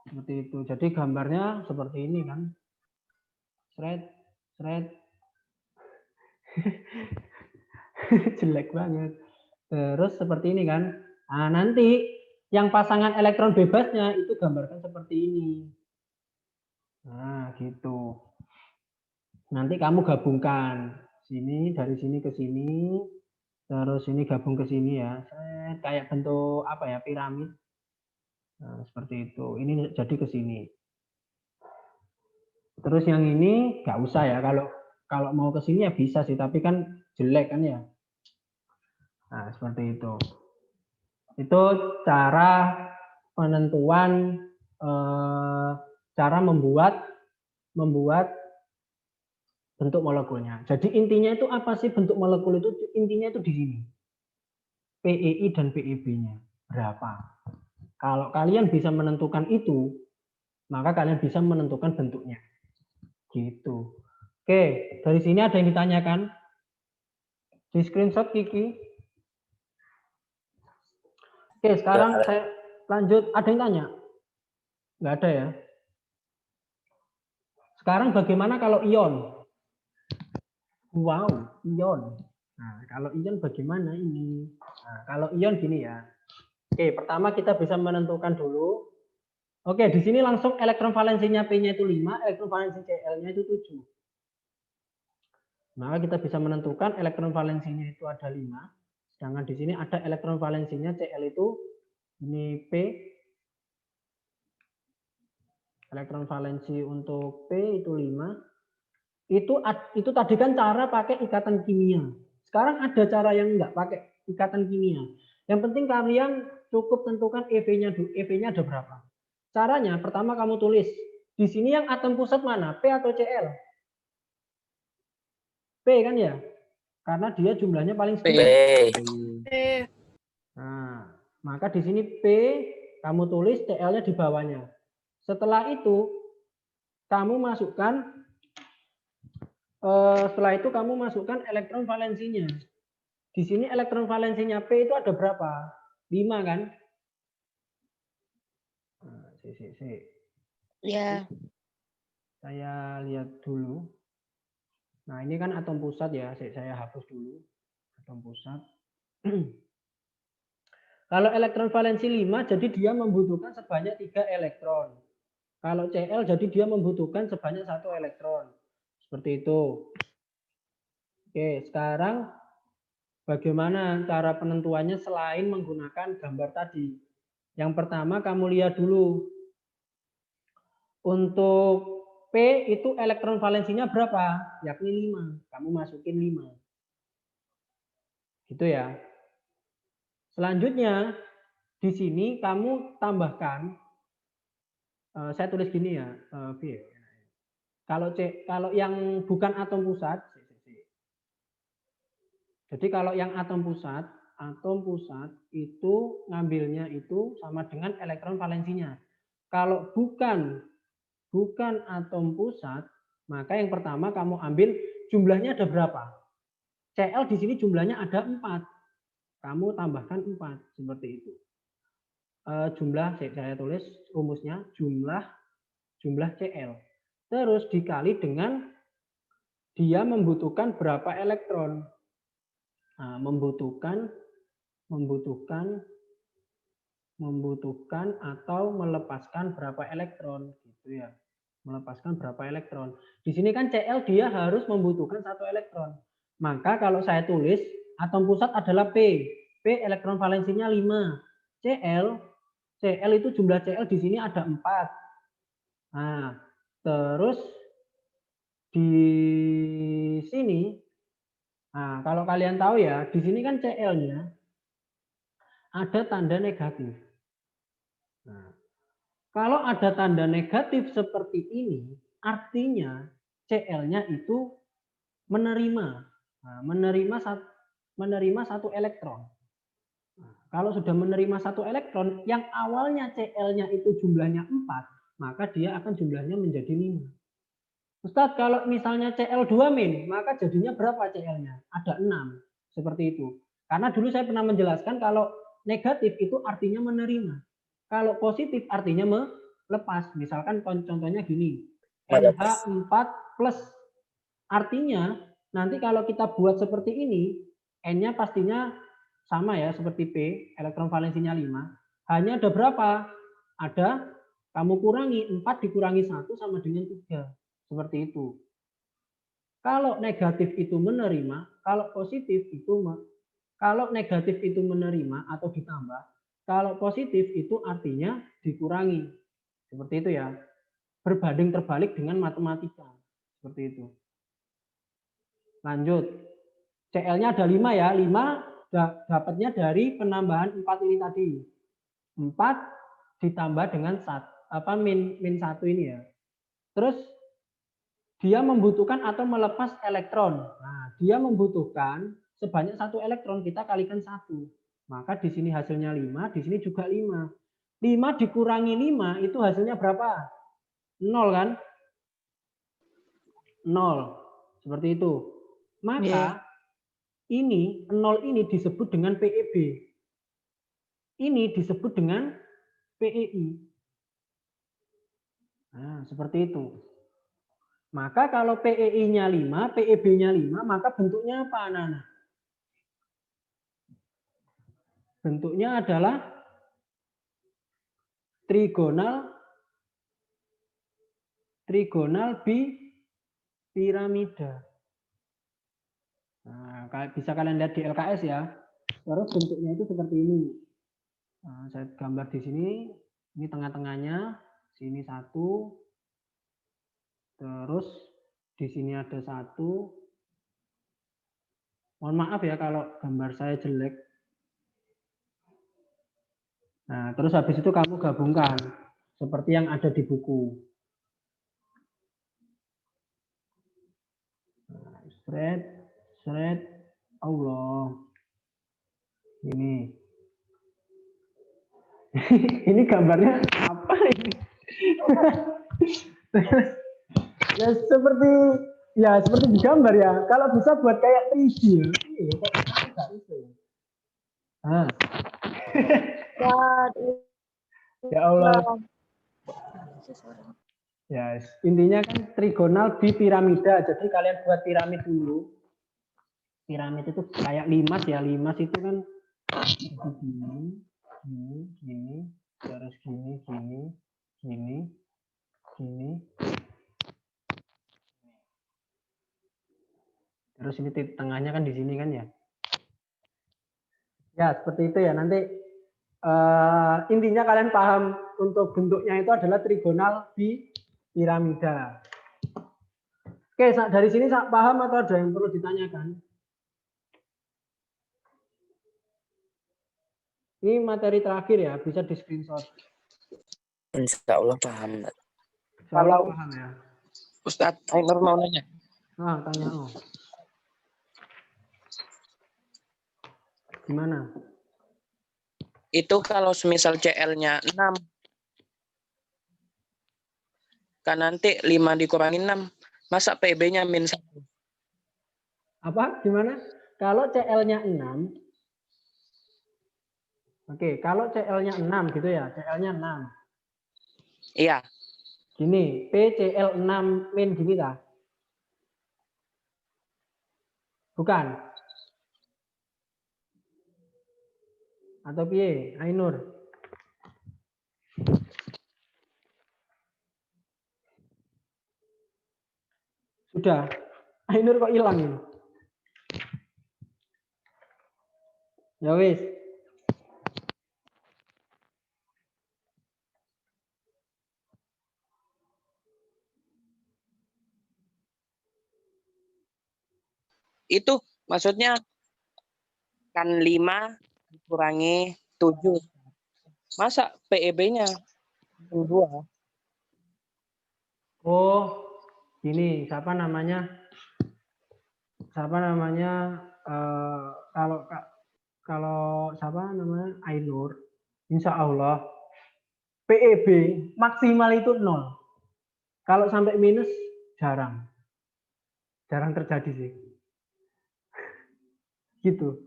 seperti itu. Jadi gambarnya seperti ini kan. Shred. Jelek banget. Terus seperti ini kan. Nah, nanti yang pasangan elektron bebasnya itu gambarkan seperti ini. Nah, gitu. Nanti kamu gabungkan. Sini, dari sini ke sini. Terus ini gabung ke sini ya. Kayak bentuk apa ya, piramid. Nah, seperti itu. Ini jadi ke sini. Terus yang ini nggak usah ya. Kalau mau ke sini ya bisa sih, tapi kan jelek kan ya. Nah, seperti itu. Itu cara penentuan, cara membuat bentuk molekulnya. Jadi intinya itu apa sih bentuk molekul itu? Intinya itu di sini. PEI dan PEB-nya berapa. Kalau kalian bisa menentukan itu, maka kalian bisa menentukan bentuknya. Gitu. Oke, dari sini ada yang ditanyakan? Di screenshot Kiki. Oke, sekarang saya lanjut. Ada yang tanya? Nggak ada ya? Sekarang bagaimana kalau ion? Wow, ion. Nah, kalau ion bagaimana ini? Nah, kalau ion gini ya. Oke, pertama kita bisa menentukan dulu. Oke, di sini langsung elektron valensinya P-nya itu 5, elektron valensi Cl-nya itu 7. Maka kita bisa menentukan elektron valensinya itu ada 5. Sedangkan di sini ada elektron valensinya Cl itu ini P. Elektron valensi untuk P itu 5. Itu tadi kan cara pakai ikatan kimia. Sekarang ada cara yang enggak pakai ikatan kimia. Yang penting kalian cukup tentukan EV-nya dulu. EV-nya ada berapa? Caranya pertama kamu tulis di sini yang atom pusat mana? P atau Cl? P kan ya? Karena dia jumlahnya paling sedikit. Nah, maka di sini P kamu tulis, Cl-nya di bawahnya. Setelah itu kamu masukkan elektron valensinya. Di sini elektron valensinya P itu ada berapa? 5 kan? Nah, Ya. saya lihat dulu. Nah, ini kan atom pusat ya. Saya hapus dulu. Atom pusat. Kalau elektron valensi 5, jadi dia membutuhkan sebanyak 3 elektron. Kalau Cl, jadi dia membutuhkan sebanyak 1 elektron. Seperti itu. Oke, sekarang bagaimana cara penentuannya selain menggunakan gambar tadi? Yang pertama, kamu lihat dulu. Untuk P itu elektron valensinya berapa? Yakni 5. Kamu masukin 5. Gitu ya. Selanjutnya, di sini kamu tambahkan, saya tulis gini ya, B. Kalau yang bukan atom pusat, jadi kalau yang atom pusat itu ngambilnya itu sama dengan elektron valensinya. Kalau bukan atom pusat, maka yang pertama kamu ambil jumlahnya ada berapa? Cl di sini jumlahnya ada 4. Kamu tambahkan 4 seperti itu. Jumlah saya tulis rumusnya jumlah Cl. Terus dikali dengan dia membutuhkan berapa elektron. Nah, membutuhkan atau melepaskan berapa elektron gitu ya. Melepaskan berapa elektron. Di sini kan Cl dia harus membutuhkan 1 elektron. Maka kalau saya tulis atom pusat adalah P. P elektron valensinya 5. Cl itu jumlah Cl di sini ada 4. Nah, terus di sini, nah kalau kalian tahu ya, di sini kan Cl-nya ada tanda negatif. Nah, kalau ada tanda negatif seperti ini, artinya Cl-nya itu menerima. Nah, menerima 1 elektron. Nah, kalau sudah menerima 1 elektron, yang awalnya Cl-nya itu jumlahnya 4, maka dia akan jumlahnya menjadi 5. Ustadz, kalau misalnya Cl2-, maka jadinya berapa Cl-nya? Ada 6. Seperti itu. Karena dulu saya pernah menjelaskan kalau negatif itu artinya menerima. Kalau positif artinya melepas. Misalkan contohnya gini. NH4+. Artinya nanti kalau kita buat seperti ini, N-nya pastinya sama ya seperti P, elektron valensinya 5. Hanya ada berapa? Ada, kamu kurangi, 4 dikurangi 1 sama dengan 3. Seperti itu. Kalau negatif itu menerima, kalau negatif itu menerima atau ditambah, kalau positif itu artinya dikurangi. Seperti itu ya. Berbanding terbalik dengan matematika. Seperti itu. Lanjut. Cl-nya ada 5 ya. 5 dapatnya dari penambahan 4 ini tadi. 4 ditambah dengan min 1 ini ya. Terus dia membutuhkan atau melepas elektron. Nah, dia membutuhkan sebanyak 1 elektron, kita kalikan 1. Maka di sini hasilnya 5, di sini juga 5. 5 dikurangi 5 itu hasilnya berapa? 0 kan? 0. Seperti itu. Maka ini 0 ini disebut dengan PeB. Ini disebut dengan PeI. Nah, seperti itu. Maka kalau PeI-nya 5, PeB-nya 5, maka bentuknya apa, anak-anak? Bentuknya adalah trigonal piramida. Nah, bisa kalian lihat di LKS ya. Terus bentuknya itu seperti ini. Nah, saya gambar di sini. Ini tengah-tengahnya. Sini 1. Terus di sini ada 1. Mohon maaf ya kalau gambar saya jelek. Nah, terus habis itu kamu gabungkan seperti yang ada di buku. Nah, seret, Allah. Ini. Ini gambarnya apa ini? Ya seperti di gambar ya. Kalau bisa buat kayak 3D ya. Iya, kok nggak bisa. Nah, ya Allah. Ya, intinya kan trigonal bipiramida. Jadi kalian buat piramid dulu. Piramid itu kayak limas ya. Limas itu kan gini, gini, terus gini, gini. Terus ini tengahnya kan di sini kan ya. Ya, seperti itu ya. Nanti intinya kalian paham untuk bentuknya itu adalah trigonal bipiramida. Oke, dari sini paham atau ada yang perlu ditanyakan? Ini materi terakhir ya, bisa di screenshot. Insya Allah paham. Insya Allah paham ya. Ustadz, Ainur mau nanya. Nah, tanya. Gimana? Itu kalau semisal CL-nya 6, kan nanti 5 dikurangi 6, masa PB-nya -1? Apa? Gimana? Kalau CL-nya 6, oke, kalau CL-nya 6 gitu ya, CL-nya 6. Iya. Gini, PCL 6 min gini lah. Bukan? Atau piye? Ainur. Sudah. Ainur kok hilang ini? Ya wis. Itu maksudnya kan 5 dikurangi 7. Masa PEB-nya 2? Oh, gini, siapa namanya? Kalau siapa namanya? Ainur, insya Allah PEB maksimal itu 0. Kalau sampai minus jarang terjadi sih. Gitu.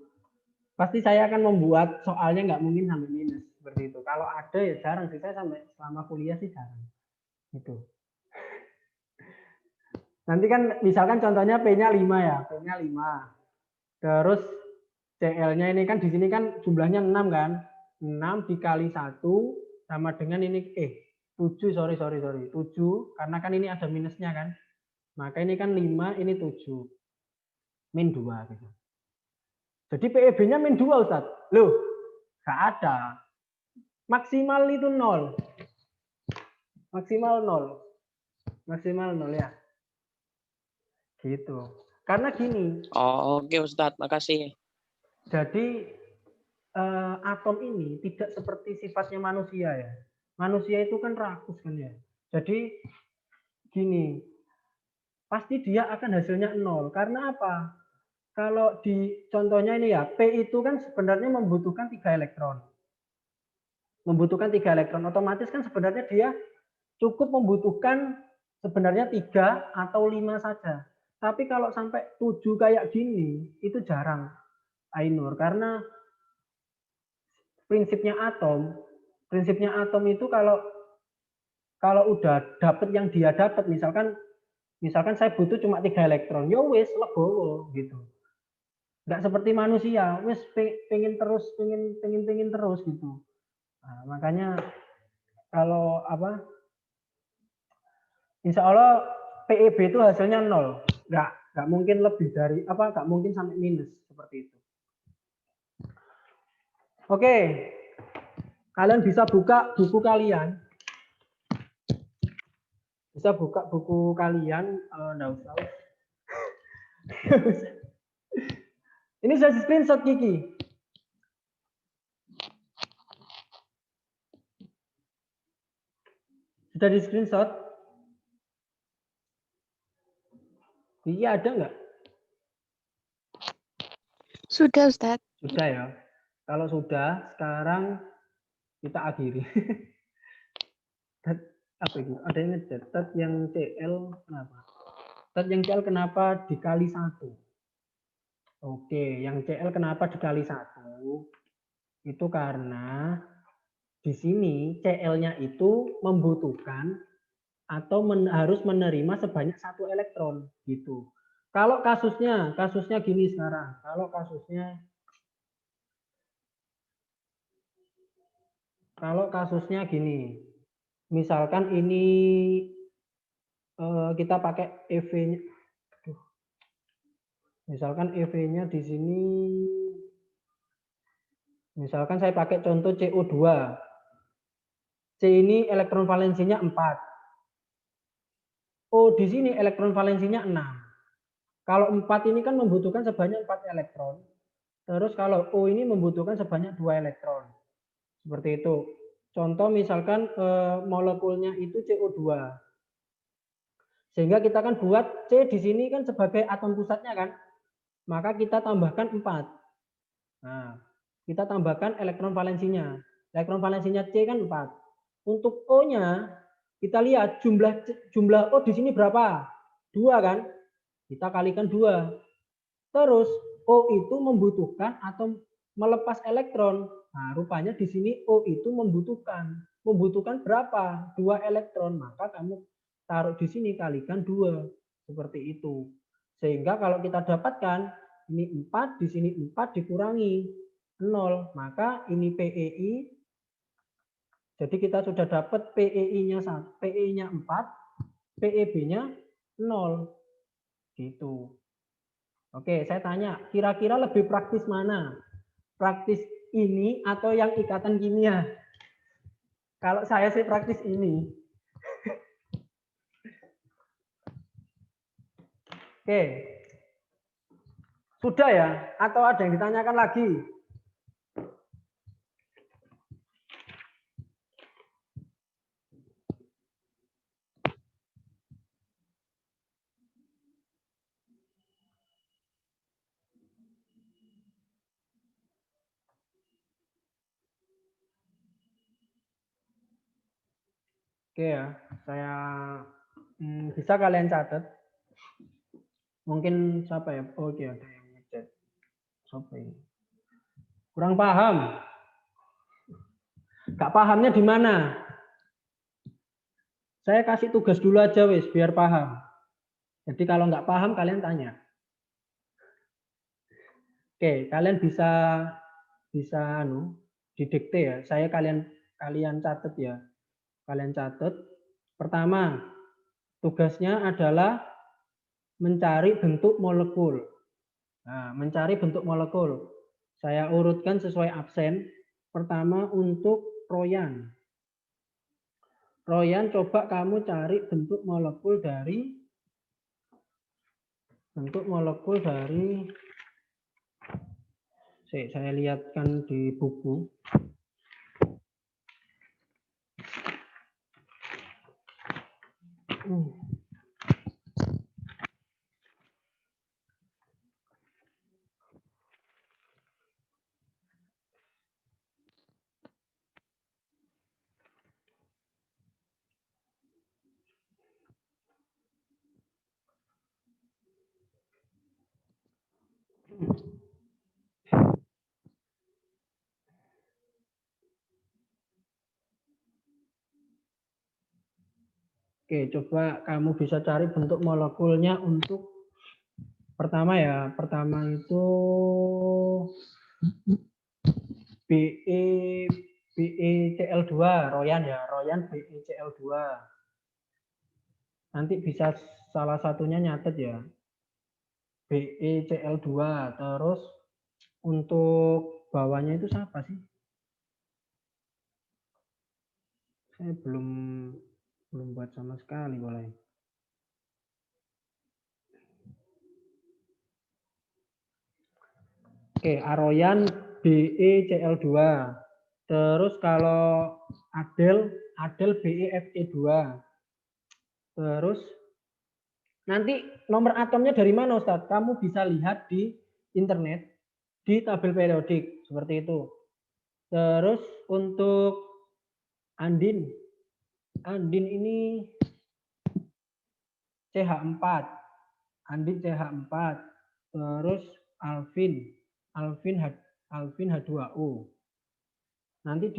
Pasti saya akan membuat soalnya nggak mungkin sampai minus seperti itu. Kalau ada ya jarang sih, saya sampai selama kuliah sih jarang. Gitu. Nanti kan misalkan contohnya P-nya 5 ya, P-nya 5. Terus CL-nya ini kan di sini kan jumlahnya 6 kan. 6 dikali 1 sama dengan ini 7, sorry. 7 karena kan ini ada minusnya kan. Maka ini kan 5, ini 7. Min 2 gitu. Jadi PEB-nya min 2 Ustaz. Loh, nggak ada. Maksimal itu 0. Maksimal 0 ya. Gitu. Karena gini. Oh, oke Ustadz, makasih. Jadi atom ini tidak seperti sifatnya manusia ya. Manusia itu kan rakus kan ya. Jadi gini, pasti dia akan hasilnya 0. Karena apa? Kalau di contohnya ini ya, P itu kan sebenarnya membutuhkan 3 elektron. Otomatis kan sebenarnya dia cukup membutuhkan sebenarnya 3 atau 5 saja. Tapi kalau sampai 7 kayak gini, itu jarang, Ainur. Karena prinsipnya atom itu kalau udah dapat yang dia dapat, misalkan saya butuh cuma 3 elektron, ya wis legowo gitu. Nggak seperti manusia, wis pengen terus gitu. Nah, makanya kalau insya Allah PEB itu hasilnya 0, nggak mungkin lebih dari nggak mungkin sampai minus seperti itu. Oke, kalian bisa buka buku kalian. Nggak usah. Ini saya screenshot Kiki. Sudah di screenshot? Kiki ada nggak? Sudah, Ustadz. Sudah ya. Kalau sudah, sekarang kita akhiri. apa itu? Ada yang ngechat, tet yang CL kenapa? Tet yang CL kenapa dikali 1? Oke, yang CL kenapa dikali 1? Itu karena di sini CL-nya itu membutuhkan atau harus menerima sebanyak 1 elektron gitu. Kalau kasusnya gini sekarang. Kalau kasusnya gini. Misalkan ini kita pakai EV-nya. Misalkan EV-nya di sini, misalkan saya pakai contoh CO2. C ini elektron valensinya 4. O di sini elektron valensinya 6. Kalau 4 ini kan membutuhkan sebanyak 4 elektron. Terus kalau O ini membutuhkan sebanyak 2 elektron. Seperti itu. Contoh misalkan molekulnya itu CO2. Sehingga kita kan buat C di sini kan sebagai atom pusatnya kan. Maka kita tambahkan 4. Nah, kita tambahkan elektron valensinya. Elektron valensinya C kan 4. Untuk O-nya kita lihat jumlah O di sini berapa? 2 kan? Kita kalikan 2. Terus O itu membutuhkan atau melepas elektron. Nah, rupanya di sini O itu membutuhkan berapa? 2 elektron. Maka kamu taruh di sini kalikan 2. Seperti itu. Sehingga kalau kita dapatkan ini 4, di sini 4 dikurangi 0. Maka ini PEI. Jadi kita sudah dapat PEI-nya 4, PEB-nya 0. Gitu. Oke, saya tanya, kira-kira lebih praktis mana? Praktis ini atau yang ikatan kimia? Kalau saya sih praktis ini. Oke. Sudah ya? Atau ada yang ditanyakan lagi? Oke ya, saya bisa kalian catat. Mungkin siapa ya? Oke, ada yang ngechat. Siapa ini? Kurang paham. Gak pahamnya di mana? Saya kasih tugas dulu aja wis biar paham. Jadi kalau nggak paham kalian tanya. Oke, kalian bisa didikte ya. Saya kalian catat ya. Kalian catat. Pertama, tugasnya adalah mencari bentuk molekul. Nah, mencari bentuk molekul. Saya urutkan sesuai absen. Pertama untuk Royan. Royan, coba kamu cari bentuk molekul dari saya lihatkan di buku. Oke, coba kamu bisa cari bentuk molekulnya untuk pertama ya. Pertama itu BeCl2, Royan ya. Royan BeCl2. Nanti bisa salah satunya nyatet ya. BeCl2. Terus untuk bawahnya itu siapa sih? Saya belum buat sama sekali boleh. Oke, Aroyan BeCl2. Terus kalau Adel BeFe2. Terus nanti nomor atomnya dari mana Ustadz? Kamu bisa lihat di internet di tabel periodik seperti itu. Terus untuk Andin Andin ini CH4. Andin CH4. Terus Alvin H2O. Nanti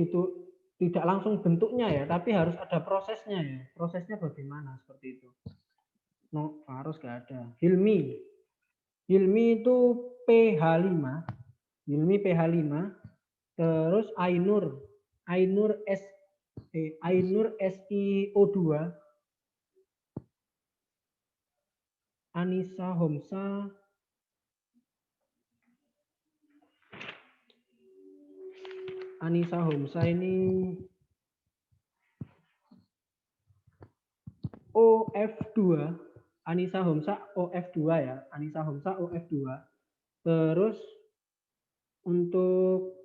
tidak langsung bentuknya ya, tapi harus ada prosesnya ya. Prosesnya bagaimana seperti itu. No, harus gak ada. Hilmi itu pH5. Hilmi pH5. Terus Ainur SiO2. Anissa Homsa ini OF2. Anissa Homsa OF2 ya. Anissa Homsa OF2. Terus untuk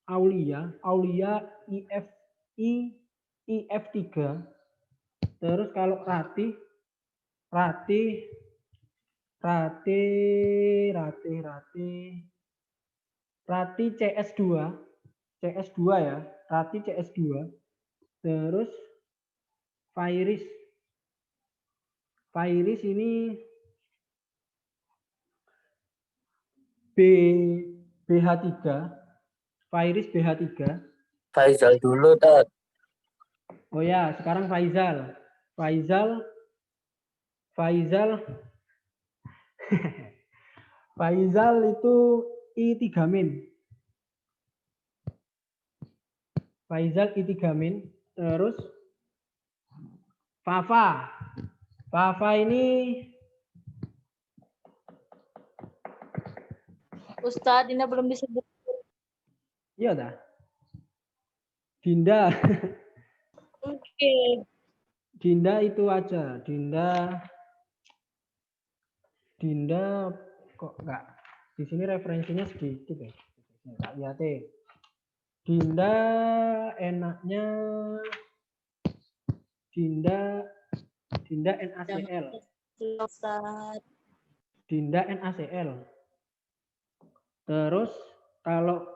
Aulia IF3. Terus kalau Rati CS2 ya. Rati CS2. Terus Fairis ini BH3. Fairis BH3. Faizal dulu, Tat. Oh ya, sekarang Faizal Faizal itu I3-. Faizal I3-. Terus Fafa ini Ustadz, ini belum disebut. iya dah. Dinda. Oke. Dinda itu aja. Dinda kok enggak. Di sini referensinya sedikit ya. Enggak lihat deh. Dinda enaknya Dinda NaCl. Ustadz. Dinda NaCl. Terus kalau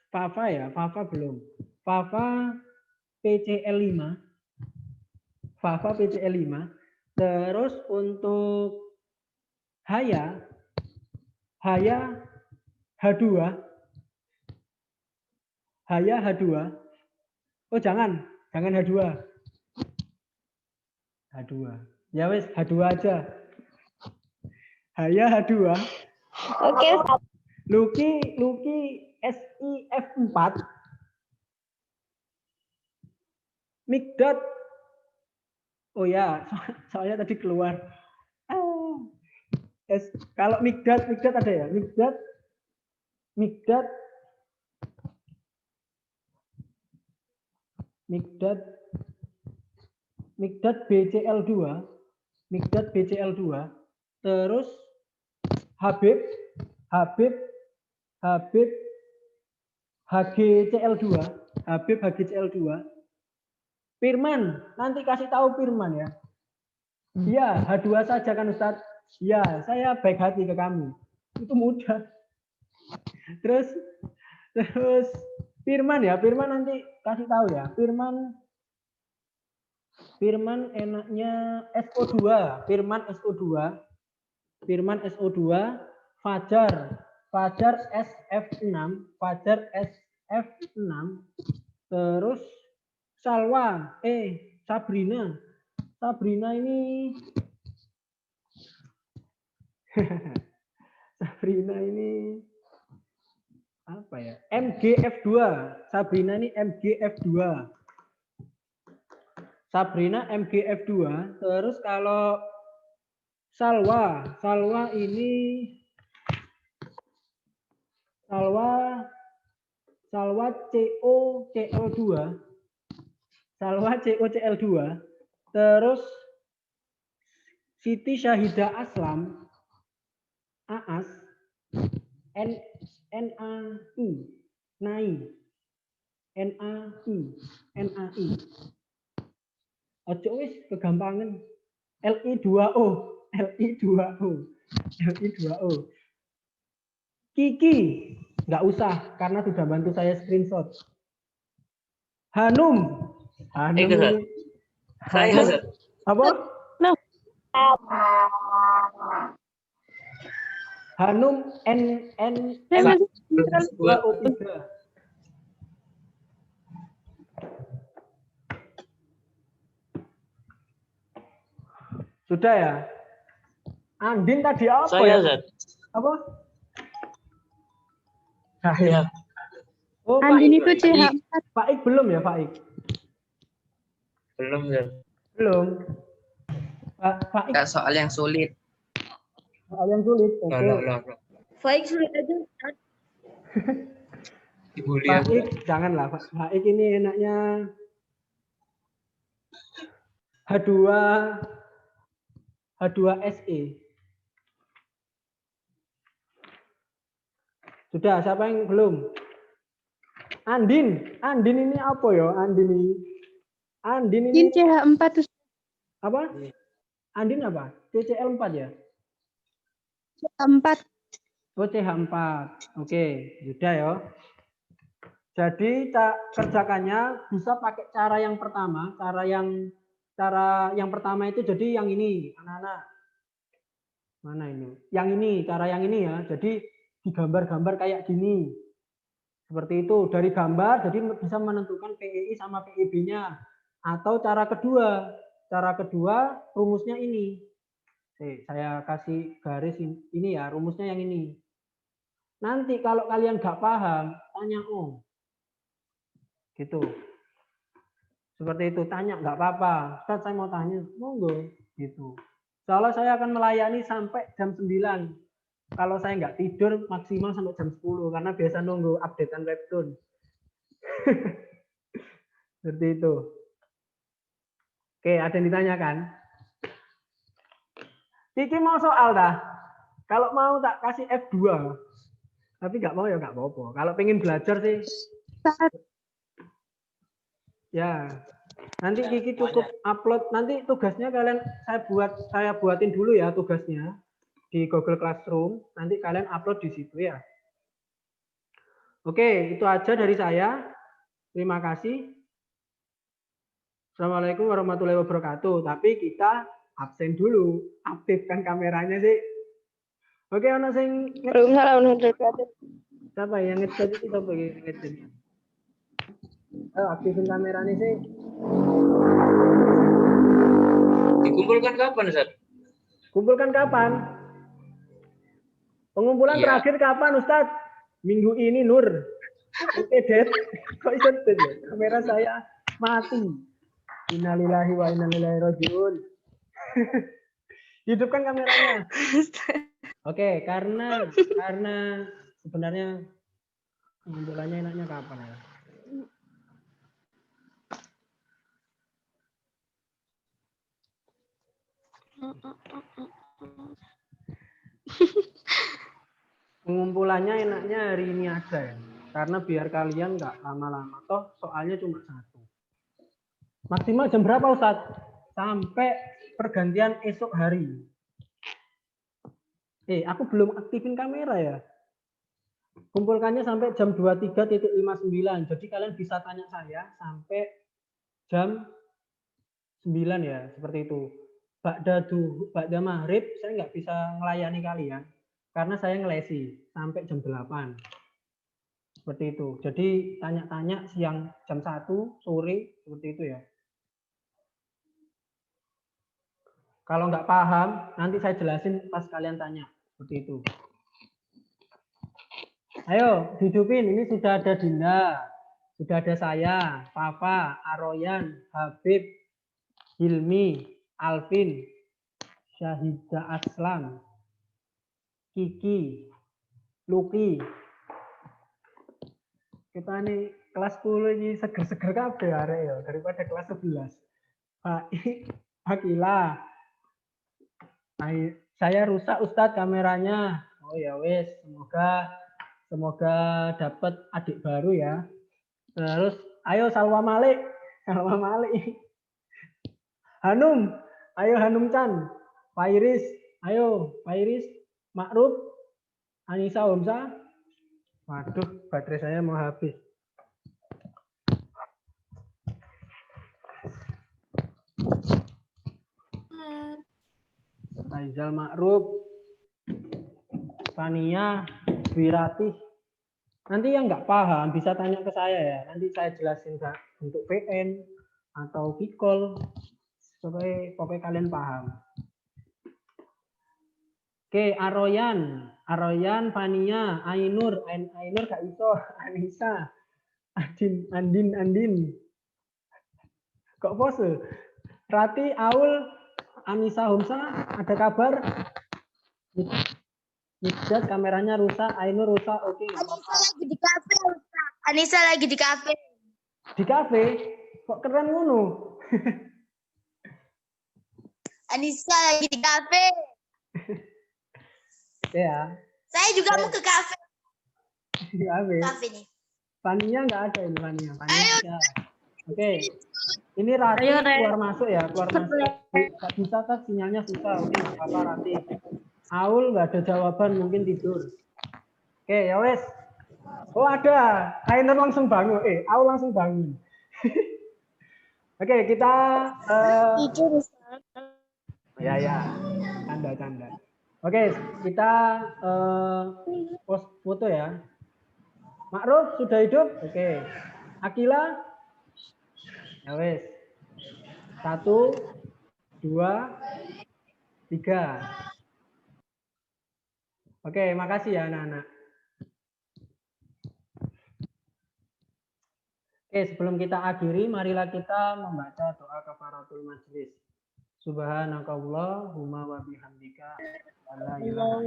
Fafa ya, Fafa belum. Fafa PCl5. Terus untuk Haya H2. Oh jangan H2. Ya wes H2 aja. Haya H2. Oke. Luki SiF4. Mikdot. Oh ya, soalnya tadi keluar. Kalau Mikdot ada ya? Mikdot BCl2. Terus Habib HgCl2. Firman, nanti kasih tahu Firman ya. Iya, H2 saja kan Ustadz. Ya, saya baik hati ke kamu. Itu mudah. Terus Firman nanti kasih tahu ya. Firman enaknya SO2. Firman SO2. Fajar SF6. Terus Sabrina ini apa ya? MGF2. Sabrina ini MGF2. Terus kalau Salwa ini COCl2. Terus Siti Syahida Aslam AAS NAI. Ojo wis kegampangan. Li2O. Kiki nggak usah karena sudah bantu saya screenshot. Hanum. Hanum Itu, Zat. ini. Saya, Hanum. Zat. Apa? No. Hanum N Saya masih N2O3. Sudah ya? Andin tadi apa Saya, ya? Zat. Apa? Saya. Ya. Oh, Andin Pak itu Ik. CH4. Pak Ik belum ya, Pak Ik? Belum, Zat. Belum. Pak Ik Enggak soal yang sulit. soal yang sulit. Oke. Loh. Baik, sulit aja, Ustaz. Dibully Pak aku. Ik, janganlah. Pak Ik ini enaknya H2SE. Sudah, siapa yang belum? Andin ini apa ya? Andin ini Andin CH4 tuh. apa? Andin apa? CCL 4 ya? CH4. Oh, CH4. Oke, sudah ya. Jadi kerjakannya bisa pakai cara yang pertama, cara yang pertama itu jadi yang ini, anak-anak. Mana ini? Yang ini, cara yang ini ya. Jadi digambar-gambar kayak gini. Seperti itu, dari gambar jadi bisa menentukan PEI sama PEB-nya. Atau cara kedua rumusnya ini. Saya kasih garis ini ya, rumusnya yang ini. Nanti kalau kalian nggak paham, tanya Om. Gitu. Seperti itu, tanya nggak apa-apa. Ustaz, saya mau tanya, monggo. Gitu. Soalnya saya akan melayani sampai jam 9. Kalau saya nggak tidur maksimal sampai jam 10 karena biasa nunggu updatean webtoon. Seperti itu. Oke, ada yang ditanyakan? Kiki mau soal dah. Kalau mau tak kasih F2. Tapi nggak mau ya nggak apa-apa. Kalau pengen belajar sih, ya. Nanti Kiki cukup upload. Nanti tugasnya kalian saya buatin dulu ya tugasnya di Google Classroom. Nanti kalian upload di situ ya. Oke, itu aja dari saya. Terima kasih. Assalamualaikum warahmatullahi wabarakatuh. Tapi kita absen dulu. Aktifkan kameranya sih. Oke, ono sing siapa yang ngechat itu siapa yang ngechat? Ayo aktifin kameranya sih. Dikumpulkan kapan, Zat? Kumpulkan kapan? Pengumpulan Iya. terakhir kapan, Ustadz? Minggu ini, Nur. Oke, Dad. Kok bisa Dad ya? Kamera saya mati. Innalillahi wa inna ilaihi rajiun. Hidupkan kameranya. Oke, karena sebenarnya pengumpulannya enaknya kapan ya? Pengumpulannya enaknya hari ini aja ya. Karena biar kalian nggak lama-lama. Toh soalnya cuma 1. Maksimal jam berapa, Ustadz? Sampai pergantian esok hari. Aku belum aktifin kamera ya. Kumpulkannya sampai jam 23.59. Jadi kalian bisa tanya saya sampai jam 9 ya, seperti itu. Ba'da maghrib saya nggak bisa melayani kalian karena saya ngelesi sampai jam 8. Seperti itu. Jadi tanya-tanya siang jam 1, sore seperti itu ya. Kalau nggak paham, nanti saya jelasin pas kalian tanya. Seperti itu. Ayo, hidupin. Ini sudah ada Dinda. Sudah ada saya, Papa, Aroyan, Habib, Hilmi, Alvin, Syahida Aslam, Kiki, Luki. Kita nih kelas 10 ini seger-seger kabeh arek ya daripada kelas 11. Pak Akila. Saya rusak Ustadz kameranya. Oh ya wes, semoga dapat adik baru ya. Terus ayo Salwa Malik. Hanum, ayo Hanum Chan. Pairis, ayo Pairis. Makruf, Anissa Homsa. Waduh, baterai saya mau habis. Faizal Ma'ruf, Fania, Wiratih. Nanti yang nggak paham bisa tanya ke saya ya. Nanti saya jelasin Kak, untuk PN atau Kikol supaya kalian paham. Oke, Aroyan, Fania, Ainur gak iso, Anissa, Andin. Kok pose? Rati, Aul, Anissa, Humsa, ada kabar? Nijat, kameranya rusak, Ainur rusak, oke. Anissa lagi di kafe, Ustaz. Anissa lagi di kafe. Di kafe? Kok keren ngono? Anissa lagi di kafe. Ya, Saya juga mau ke kafe. di kafe. Kafe nih. Fania nggak ada ini, Fania. Ya. Oke. Ini Rati Ayo, Re. keluar masuk ya, keluar masuk. Nggak bisa kan sinyalnya susah. Oke, nggak apa-apa Rati. Aul nggak ada jawaban, mungkin tidur. Oke, ya wes. Oh ada, Ainur langsung bangun. Aul langsung bangun. Oke, kita. Tidur, Ustaz. Ya, canda. Oke, kita post foto ya. Ma'ruf sudah hidup? Oke. Akila? Ya wes. 1, 2, 3. Oke, makasih ya anak-anak. Oke, sebelum kita akhiri, marilah kita membaca doa kafaratul majlis. Subhanakallahumma wa bihamdika la ilaha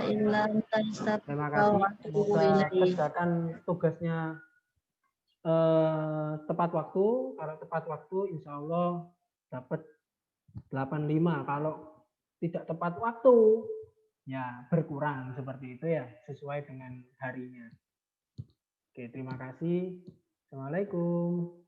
illa anta Terima kasih. Semoga kerjakan tugasnya tepat waktu. Kalau tepat waktu, insya Allah dapat 85. Kalau tidak tepat waktu, ya berkurang seperti itu ya, sesuai dengan harinya. Oke, terima kasih. Assalamualaikum.